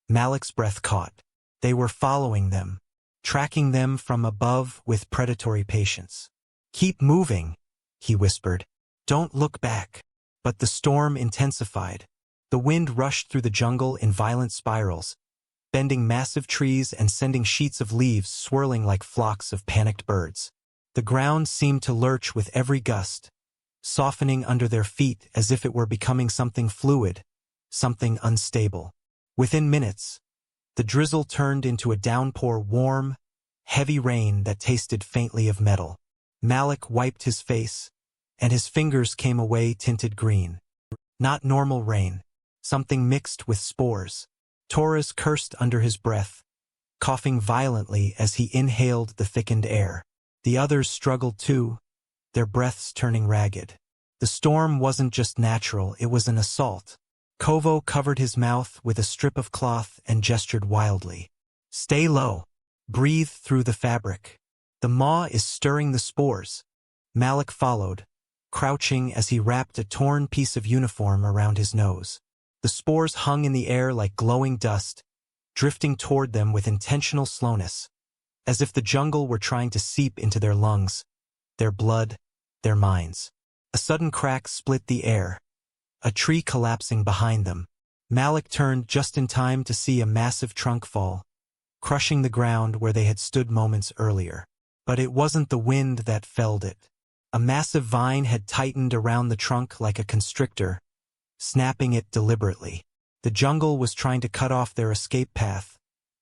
Malik's breath caught. They were following them, tracking them from above with predatory patience. "Keep moving," he whispered. "Don't look back." But the storm intensified. The wind rushed through the jungle in violent spirals, bending massive trees and sending sheets of leaves swirling like flocks of panicked birds. The ground seemed to lurch with every gust, softening under their feet as if it were becoming something fluid, something unstable. Within minutes, The drizzle turned into a downpour, warm, heavy rain that tasted faintly of metal. Malik wiped his face, and his fingers came away tinted green. Not normal rain. Something mixed with spores. Torres cursed under his breath, coughing violently as he inhaled the thickened air. The others struggled too, their breaths turning ragged. The storm wasn't just natural, it was an assault. Kovo covered his mouth with a strip of cloth and gestured wildly. "Stay low. Breathe through the fabric. The maw is stirring the spores." Malik followed, crouching as he wrapped a torn piece of uniform around his nose. The spores hung in the air like glowing dust, drifting toward them with intentional slowness, as if the jungle were trying to seep into their lungs, their blood, their minds. A sudden crack split the air, a tree collapsing behind them. Malik turned just in time to see a massive trunk fall, crushing the ground where they had stood moments earlier. But it wasn't the wind that felled it. A massive vine had tightened around the trunk like a constrictor, snapping it deliberately. The jungle was trying to cut off their escape path,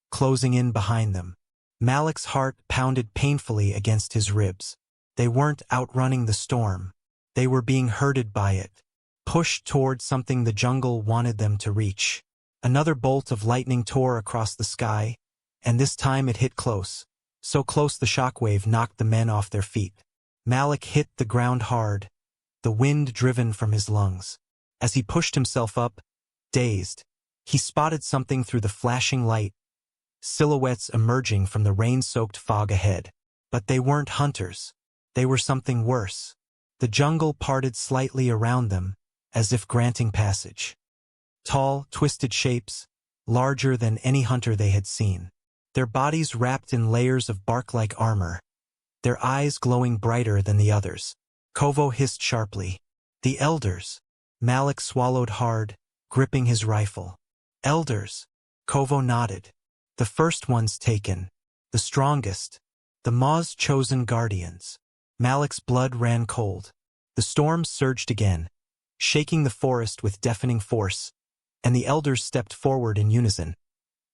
closing in behind them. Malik's heart pounded painfully against his ribs. They weren't outrunning the storm. They were being herded by it, pushed toward something the jungle wanted them to reach. Another bolt of lightning tore across the sky, and this time it hit close, so close the shockwave knocked the men off their feet. Malik hit the ground hard, the wind driven from his lungs. As he pushed himself up, dazed, he spotted something through the flashing light, silhouettes emerging from the rain-soaked fog ahead. But they weren't hunters. They were something worse. The jungle parted slightly around them, as if granting passage. Tall, twisted shapes, larger than any hunter they had seen. Their bodies wrapped in layers of bark-like armor, their eyes glowing brighter than the others. Kovo hissed sharply. "The elders." Malik swallowed hard, gripping his rifle. "Elders." Kovo nodded. "The first ones taken. The strongest. The Maw's chosen guardians." Malik's blood ran cold. The storm surged again, shaking the forest with deafening force, and the elders stepped forward in unison,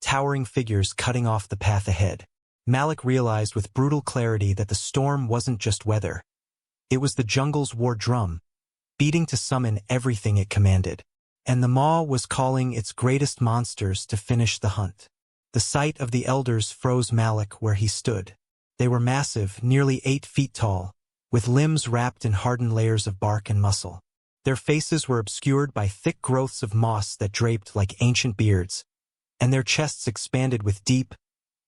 towering figures cutting off the path ahead. Malik realized with brutal clarity that the storm wasn't just weather. It was the jungle's war drum, beating to summon everything it commanded. And the Maw was calling its greatest monsters to finish the hunt. The sight of the elders froze Malik where he stood. They were massive, nearly 8 feet tall, with limbs wrapped in hardened layers of bark and muscle. Their faces were obscured by thick growths of moss that draped like ancient beards, and their chests expanded with deep,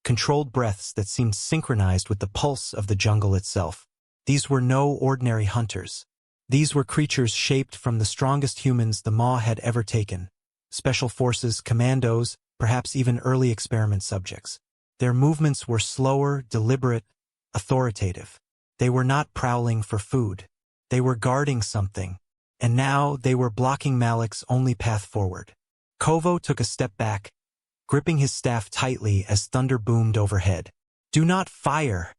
controlled breaths that seemed synchronized with the pulse of the jungle itself. These were no ordinary hunters. These were creatures shaped from the strongest humans the Maw had ever taken. Special forces, commandos, perhaps even early experiment subjects. Their movements were slower, deliberate, authoritative. They were not prowling for food. They were guarding something. And now they were blocking Malik's only path forward. Kovo took a step back, gripping his staff tightly as thunder boomed overhead. "Do not fire,"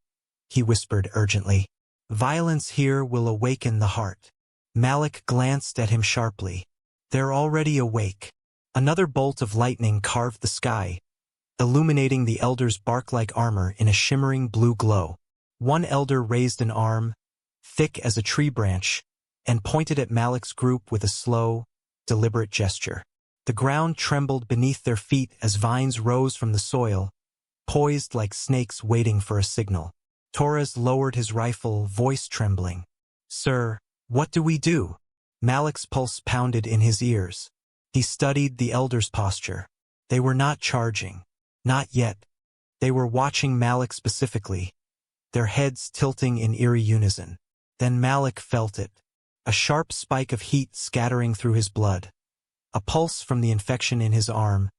he whispered urgently. "Violence here will awaken the heart." Malik glanced at him sharply. "They're already awake." Another bolt of lightning carved the sky, illuminating the elders' bark-like armor in a shimmering blue glow. One elder raised an arm, thick as a tree branch, and pointed at Malik's group with a slow, deliberate gesture. The ground trembled beneath their feet as vines rose from the soil, poised like snakes waiting for a signal. Torres lowered his rifle, voice trembling. "Sir, what do we do?" Malik's pulse pounded in his ears. He studied the elders' posture. They were not charging. Not yet. They were watching Malik specifically, their heads tilting in eerie unison. Then Malik felt it. A sharp spike of heat scattering through his blood. A pulse from the infection in his arm,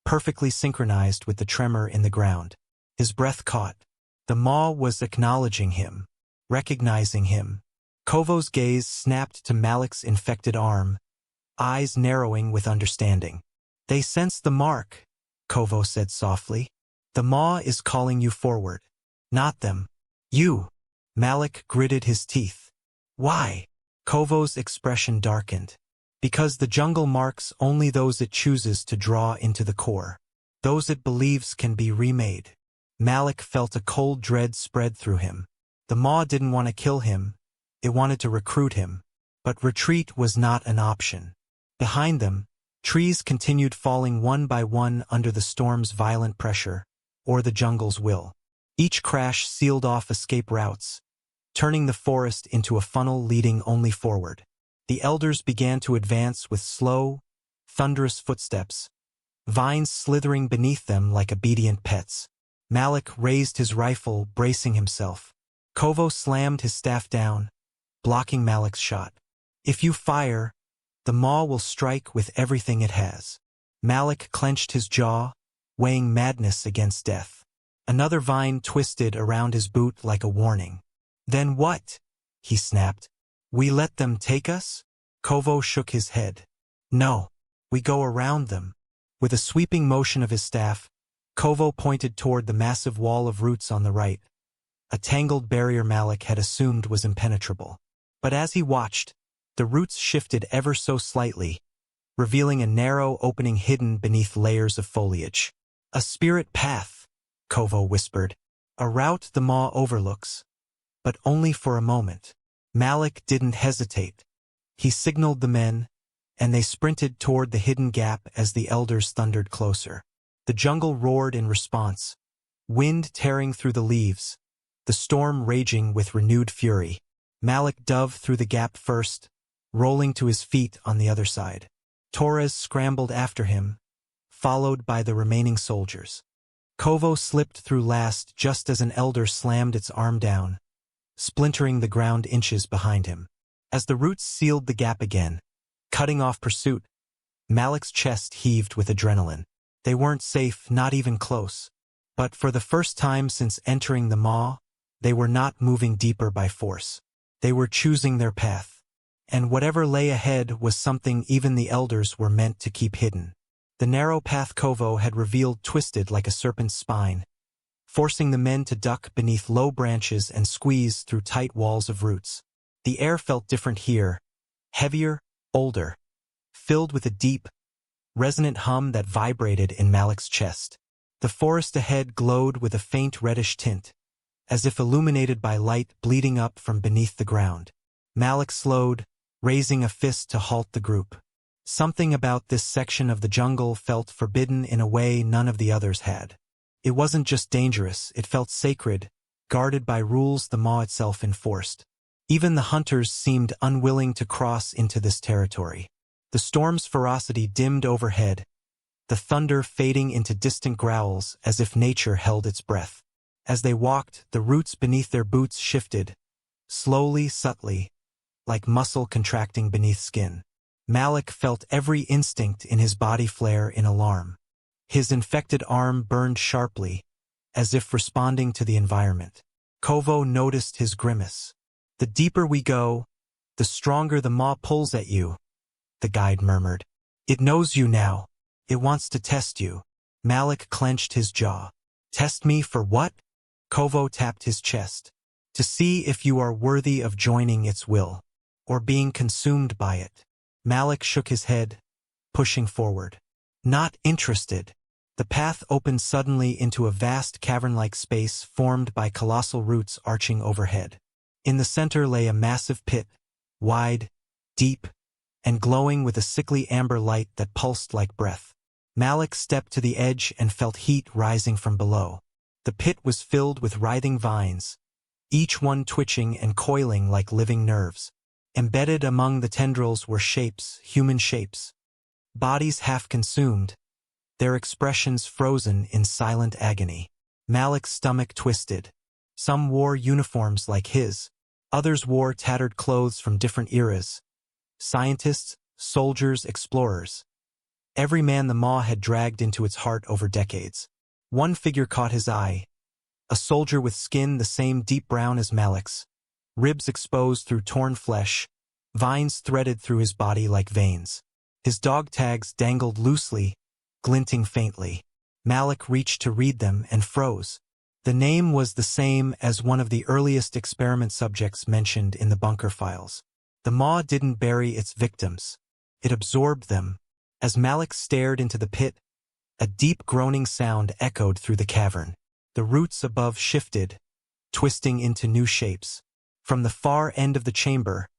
perfectly synchronized with the tremor in the ground. His breath caught. The Maw was acknowledging him, recognizing him. Kovo's gaze snapped to Malik's infected arm, eyes narrowing with understanding. "They sense the mark," Kovo said softly. "The Maw is calling you forward. Not them. You." Malik gritted his teeth. "Why?" Kovo's expression darkened. "Because the jungle marks only those it chooses to draw into the core. those it believes can be remade. Malik felt a cold dread spread through him. The Maw didn't want to kill him, it wanted to recruit him. But retreat was not an option. Behind them, trees continued falling one by one under the storm's violent pressure, or the jungle's will. Each crash sealed off escape routes, turning the forest into a funnel leading only forward. The elders began to advance with slow, thunderous footsteps, vines slithering beneath them like obedient pets. Malik raised his rifle, bracing himself. Kovo slammed his staff down, blocking Malik's shot. If you fire, the Maw will strike with everything it has. Malik clenched his jaw, weighing madness against death. Another vine twisted around his boot like a warning. Then what? He snapped. We let them take us? Kovo shook his head. No, we go around them. With a sweeping motion of his staff, Kovo pointed toward the massive wall of roots on the right, a tangled barrier Malik had assumed was impenetrable. But as he watched, the roots shifted ever so slightly, revealing a narrow opening hidden beneath layers of foliage. A spirit path, Kovo whispered. A route the Maw overlooks. But only for a moment. Malik didn't hesitate. He signaled the men, and they sprinted toward the hidden gap as the elders thundered closer. The jungle roared in response, wind tearing through the leaves, the storm raging with renewed fury. Malik dove through the gap first, rolling to his feet on the other side. Torres scrambled after him, followed by the remaining soldiers. Kovo slipped through last just as an elder slammed its arm down, splintering the ground inches behind him. As the roots sealed the gap again, cutting off pursuit, Malik's chest heaved with adrenaline. They weren't safe, not even close. But for the first time since entering the Maw, they were not moving deeper by force. They were choosing their path. And whatever lay ahead was something even the elders were meant to keep hidden. The narrow path Kovo had revealed twisted like a serpent's spine, forcing the men to duck beneath low branches and squeeze through tight walls of roots. The air felt different here, heavier, older, filled with a deep, resonant hum that vibrated in Malik's chest. The forest ahead glowed with a faint reddish tint, as if illuminated by light bleeding up from beneath the ground. Malik slowed, raising a fist to halt the group. Something about this section of the jungle felt forbidden in a way none of the others had. It wasn't just dangerous, it felt sacred, guarded by rules the Maw itself enforced. Even the hunters seemed unwilling to cross into this territory. The storm's ferocity dimmed overhead, the thunder fading into distant growls as if nature held its breath. As they walked, the roots beneath their boots shifted, slowly, subtly, like muscle contracting beneath skin. Malik felt every instinct in his body flare in alarm. His infected arm burned sharply, as if responding to the environment. Kovo noticed his grimace. The deeper we go, the stronger the Maw pulls at you, the guide murmured. It knows you now. It wants to test you. Malik clenched his jaw. Test me for what? Kovo tapped his chest. To see if you are worthy of joining its will, or being consumed by it. Malik shook his head, pushing forward. Not interested. The path opened suddenly into a vast cavern-like space formed by colossal roots arching overhead. In the center lay a massive pit, wide, deep, and glowing with a sickly amber light that pulsed like breath. Malik stepped to the edge and felt heat rising from below. The pit was filled with writhing vines, each one twitching and coiling like living nerves. Embedded among the tendrils were shapes, human shapes. Bodies half consumed, their expressions frozen in silent agony. Malik's stomach twisted. Some wore uniforms like his. Others wore tattered clothes from different eras. Scientists, soldiers, explorers. Every man the Maw had dragged into its heart over decades. One figure caught his eye. A soldier with skin the same deep brown as Malik's. Ribs exposed through torn flesh, vines threaded through his body like veins. His dog tags dangled loosely, glinting faintly. Malik reached to read them and froze. The name was the same as one of the earliest experiment subjects mentioned in the bunker files. The Maw didn't bury its victims. It absorbed them. As Malik stared into the pit, A deep groaning sound echoed through the cavern. The roots above shifted, twisting into new shapes. From the far end of the chamber,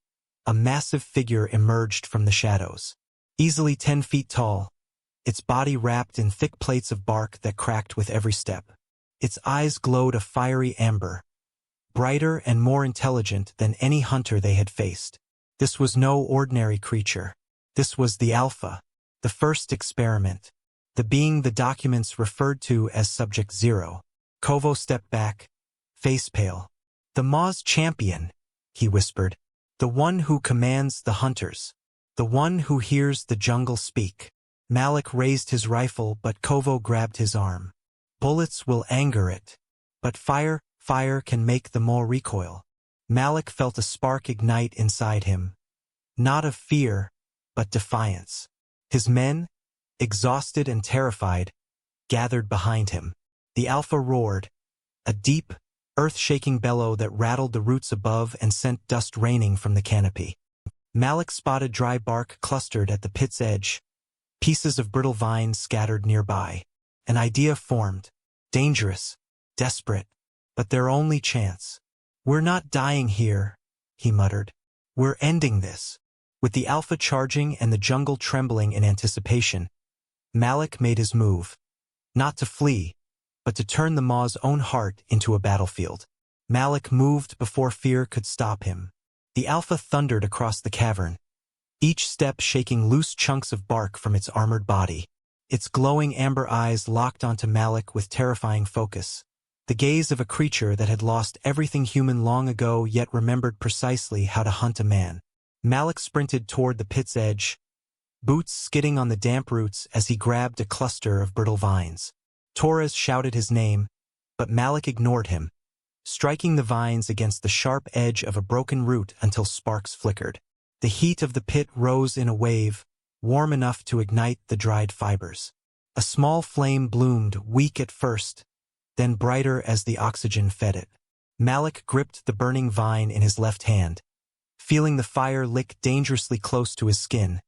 a massive figure emerged from the shadows. Easily 10 feet tall, its body wrapped in thick plates of bark that cracked with every step. Its eyes glowed a fiery amber, brighter and more intelligent than any hunter they had faced. This was no ordinary creature. This was the Alpha, the first experiment, the being the documents referred to as Subject Zero. Kovo stepped back, face pale. "The Maw's champion," he whispered. "The one who commands the hunters. The one who hears the jungle speak." Malik raised his rifle, but Kovo grabbed his arm. "Bullets will anger it, but fire can make the Maw recoil." Malik felt a spark ignite inside him, not of fear, but defiance. His men, exhausted and terrified, gathered behind him. The Alpha roared, a deep, earth-shaking bellow that rattled the roots above and sent dust raining from the canopy. Malik spotted dry bark clustered at the pit's edge, pieces of brittle vines scattered nearby. An idea formed. Dangerous, desperate, but their only chance. "We're not dying here," he muttered. "We're ending this." With the Alpha charging and the jungle trembling in anticipation, Malik made his move. Not to flee, but to turn the Maw's own heart into a battlefield. Malik moved before fear could stop him. The Alpha thundered across the cavern, each step shaking loose chunks of bark from its armored body. Its glowing amber eyes locked onto Malik with terrifying focus, the gaze of a creature that had lost everything human long ago yet remembered precisely how to hunt a man. Malik sprinted toward the pit's edge, boots skidding on the damp roots as he grabbed a cluster of brittle vines. Torres shouted his name, but Malik ignored him, striking the vines against the sharp edge of a broken root until sparks flickered. The heat of the pit rose in a wave, warm enough to ignite the dried fibers. A small flame bloomed, weak at first, then brighter as the oxygen fed it. Malik gripped the burning vine in his left hand, feeling the fire lick dangerously close to his skin,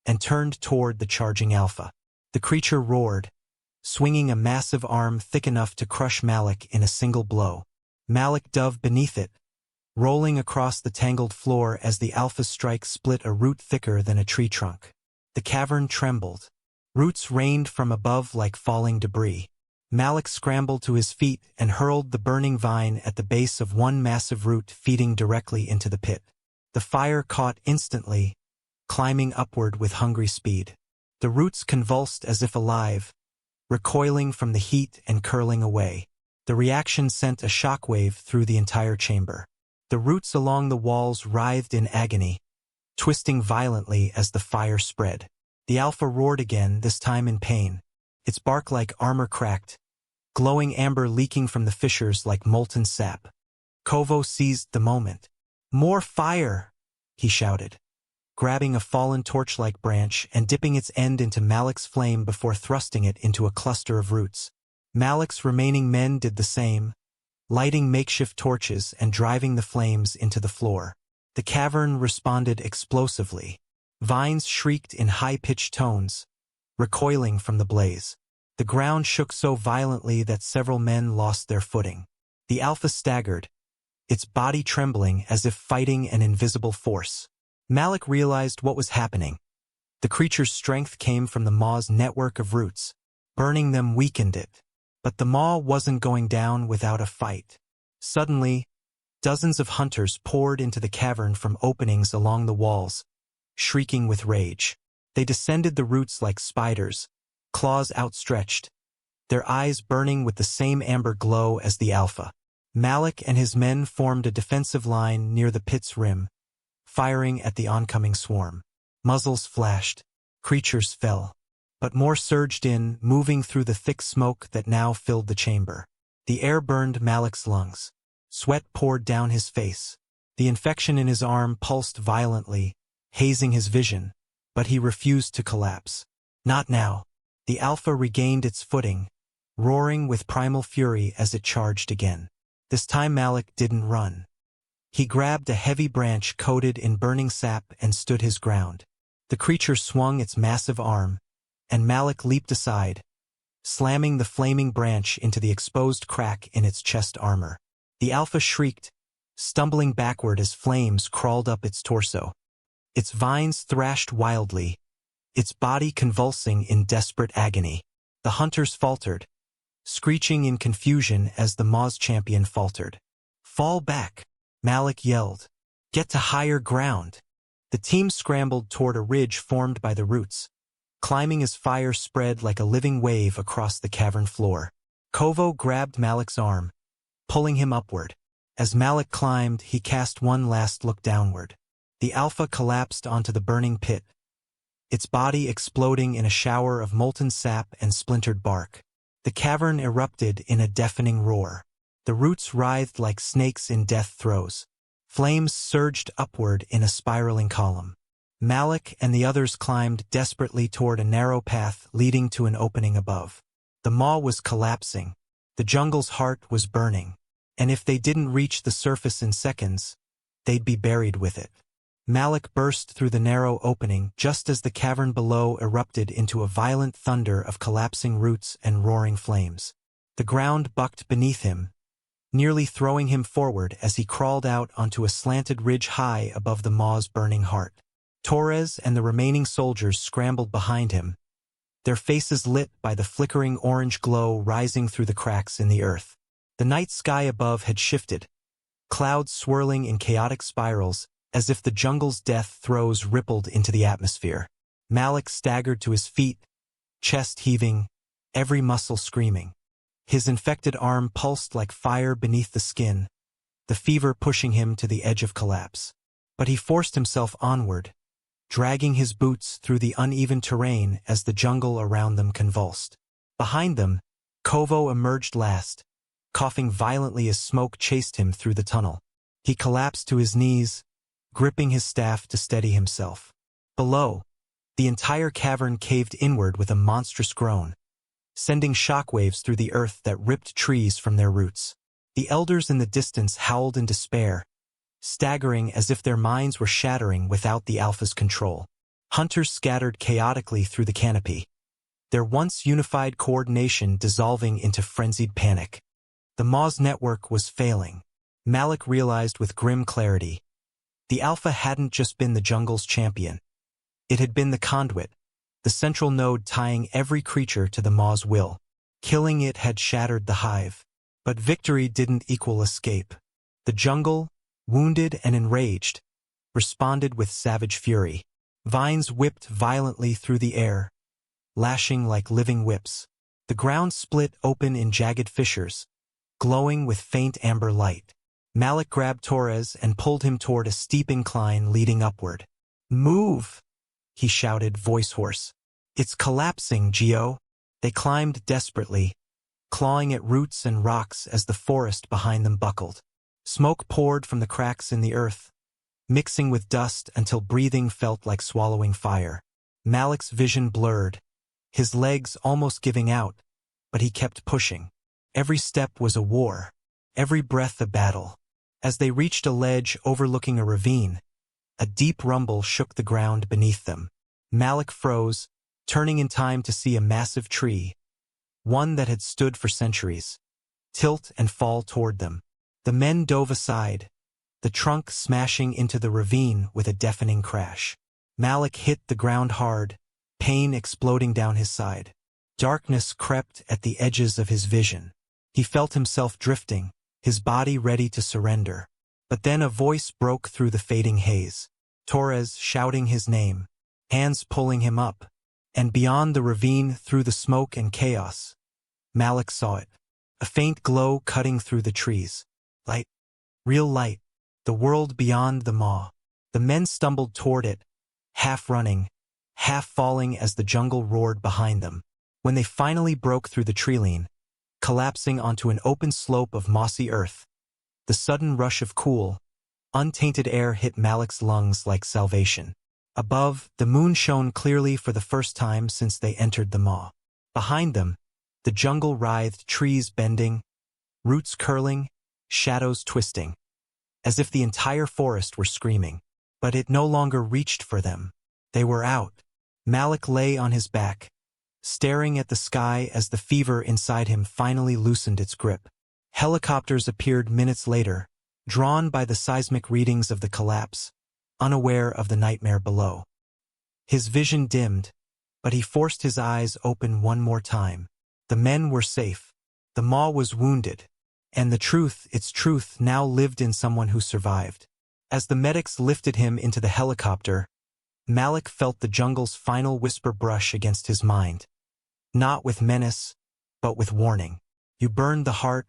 and turned toward the charging Alpha. The creature roared, swinging a massive arm thick enough to crush Malik in a single blow. Malik dove beneath it, rolling across the tangled floor as the Alpha's strike split a root thicker than a tree trunk. The cavern trembled. Roots rained from above like falling debris. Malik scrambled to his feet and hurled the burning vine at the base of one massive root feeding directly into the pit. The fire caught instantly, climbing upward with hungry speed. The roots convulsed as if alive, recoiling from the heat and curling away. The reaction sent a shockwave through the entire chamber. The roots along the walls writhed in agony, twisting violently as the fire spread. The Alpha roared again, this time in pain, its bark like armor cracked, glowing amber leaking from the fissures like molten sap. Kovo seized the moment. "More fire!" he shouted, grabbing a fallen torch-like branch and dipping its end into Malik's flame before thrusting it into a cluster of roots. Malik's remaining men did the same, lighting makeshift torches and driving the flames into the floor. The cavern responded explosively. Vines shrieked in high-pitched tones, recoiling from the blaze. The ground shook so violently that several men lost their footing. The Alpha staggered, its body trembling as if fighting an invisible force. Malik realized what was happening. The creature's strength came from the Maw's network of roots. Burning them weakened it. But the Maw wasn't going down without a fight. Suddenly, dozens of hunters poured into the cavern from openings along the walls, shrieking with rage. They descended the roots like spiders, claws outstretched, their eyes burning with the same amber glow as the Alpha. Malik and his men formed a defensive line near the pit's rim, firing at the oncoming swarm. Muzzles flashed, creatures fell, but more surged in, moving through the thick smoke that now filled the chamber. The air burned Malik's lungs. Sweat poured down his face. The infection in his arm pulsed violently, hazing his vision, but he refused to collapse. Not now. The Alpha regained its footing, roaring with primal fury as it charged again. This time Malik didn't run. He grabbed a heavy branch coated in burning sap and stood his ground. The creature swung its massive arm, and Malik leaped aside, slamming the flaming branch into the exposed crack in its chest armor. The alpha shrieked, stumbling backward as flames crawled up its torso. Its vines thrashed wildly, its body convulsing in desperate agony. The hunters faltered, screeching in confusion as the Maw's champion faltered. "Fall back," Malik yelled. "Get to higher ground." The team scrambled toward a ridge formed by the roots, climbing as fire spread like a living wave across the cavern floor. Kovo grabbed Malik's arm, pulling him upward. As Malik climbed, he cast one last look downward. The alpha collapsed onto the burning pit, its body exploding in a shower of molten sap and splintered bark. The cavern erupted in a deafening roar. The roots writhed like snakes in death throes. Flames surged upward in a spiraling column. Malik and the others climbed desperately toward a narrow path leading to an opening above. The Maw was collapsing. The jungle's heart was burning. And if they didn't reach the surface in seconds, they'd be buried with it. Malik burst through the narrow opening just as the cavern below erupted into a violent thunder of collapsing roots and roaring flames. The ground bucked beneath him, nearly throwing him forward as he crawled out onto a slanted ridge high above the Maw's burning heart. Torres and the remaining soldiers scrambled behind him, their faces lit by the flickering orange glow rising through the cracks in the earth. The night sky above had shifted, clouds swirling in chaotic spirals as if the jungle's death throes rippled into the atmosphere. Malik staggered to his feet, chest heaving, every muscle screaming. His infected arm pulsed like fire beneath the skin, the fever pushing him to the edge of collapse. But he forced himself onward, dragging his boots through the uneven terrain as the jungle around them convulsed. Behind them, Kovo emerged last, coughing violently as smoke chased him through the tunnel. He collapsed to his knees, gripping his staff to steady himself. Below, the entire cavern caved inward with a monstrous groan, sending shockwaves through the earth that ripped trees from their roots. The elders in the distance howled in despair, staggering as if their minds were shattering without the alpha's control. Hunters scattered chaotically through the canopy, their once unified coordination dissolving into frenzied panic. The Maw's network was failing. Malik realized with grim clarity. The alpha hadn't just been the jungle's champion. It had been the conduit, the central node tying every creature to the Maw's will. Killing it had shattered the hive. But victory didn't equal escape. The jungle, wounded and enraged, responded with savage fury. Vines whipped violently through the air, lashing like living whips. The ground split open in jagged fissures, glowing with faint amber light. Malik grabbed Torres and pulled him toward a steep incline leading upward. "Move!" he shouted, voice hoarse. "It's collapsing, Gio." They climbed desperately, clawing at roots and rocks as the forest behind them buckled. Smoke poured from the cracks in the earth, mixing with dust until breathing felt like swallowing fire. Malik's vision blurred, his legs almost giving out, but he kept pushing. Every step was a war, every breath a battle. As they reached a ledge overlooking a ravine, a deep rumble shook the ground beneath them. Malik froze, turning in time to see a massive tree, one that had stood for centuries, tilt and fall toward them. The men dove aside, the trunk smashing into the ravine with a deafening crash. Malik hit the ground hard, pain exploding down his side. Darkness crept at the edges of his vision. He felt himself drifting, his body ready to surrender. But then a voice broke through the fading haze. Torres shouting his name, hands pulling him up. And beyond the ravine, through the smoke and chaos, Malik saw it. A faint glow cutting through the trees. Light. Real light. The world beyond the Maw. The men stumbled toward it, half running, half falling as the jungle roared behind them. When they finally broke through the treeline, collapsing onto an open slope of mossy earth, the sudden rush of cool, untainted air hit Malik's lungs like salvation. Above, the moon shone clearly for the first time since they entered the Maw. Behind them, the jungle writhed, trees bending, roots curling, shadows twisting, as if the entire forest were screaming. But it no longer reached for them. They were out. Malik lay on his back, staring at the sky as the fever inside him finally loosened its grip. Helicopters appeared minutes later, drawn by the seismic readings of the collapse, unaware of the nightmare below. His vision dimmed, but he forced his eyes open one more time. The men were safe. The Maw was wounded, and the truth, its truth, now lived in someone who survived. As the medics lifted him into the helicopter, Malik felt the jungle's final whisper brush against his mind. Not with menace, but with warning. You burned the heart,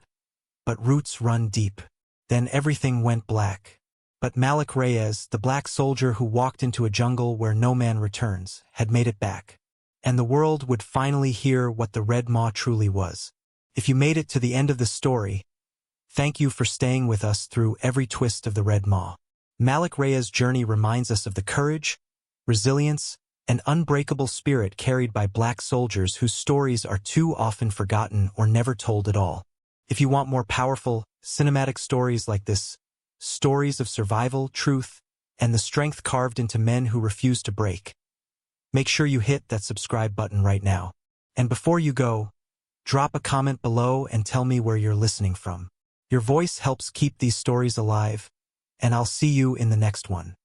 but roots run deep. Then everything went black. But Malik Reyes, the black soldier who walked into a jungle where no man returns, had made it back. And the world would finally hear what the Red Maw truly was. If you made it to the end of the story, thank you for staying with us through every twist of the Red Maw. Malik Reyes' journey reminds us of the courage, resilience, and unbreakable spirit carried by black soldiers whose stories are too often forgotten or never told at all. If you want more powerful, cinematic stories like this, stories of survival, truth, and the strength carved into men who refuse to break, make sure you hit that subscribe button right now. And before you go, drop a comment below and tell me where you're listening from. Your voice helps keep these stories alive, and I'll see you in the next one.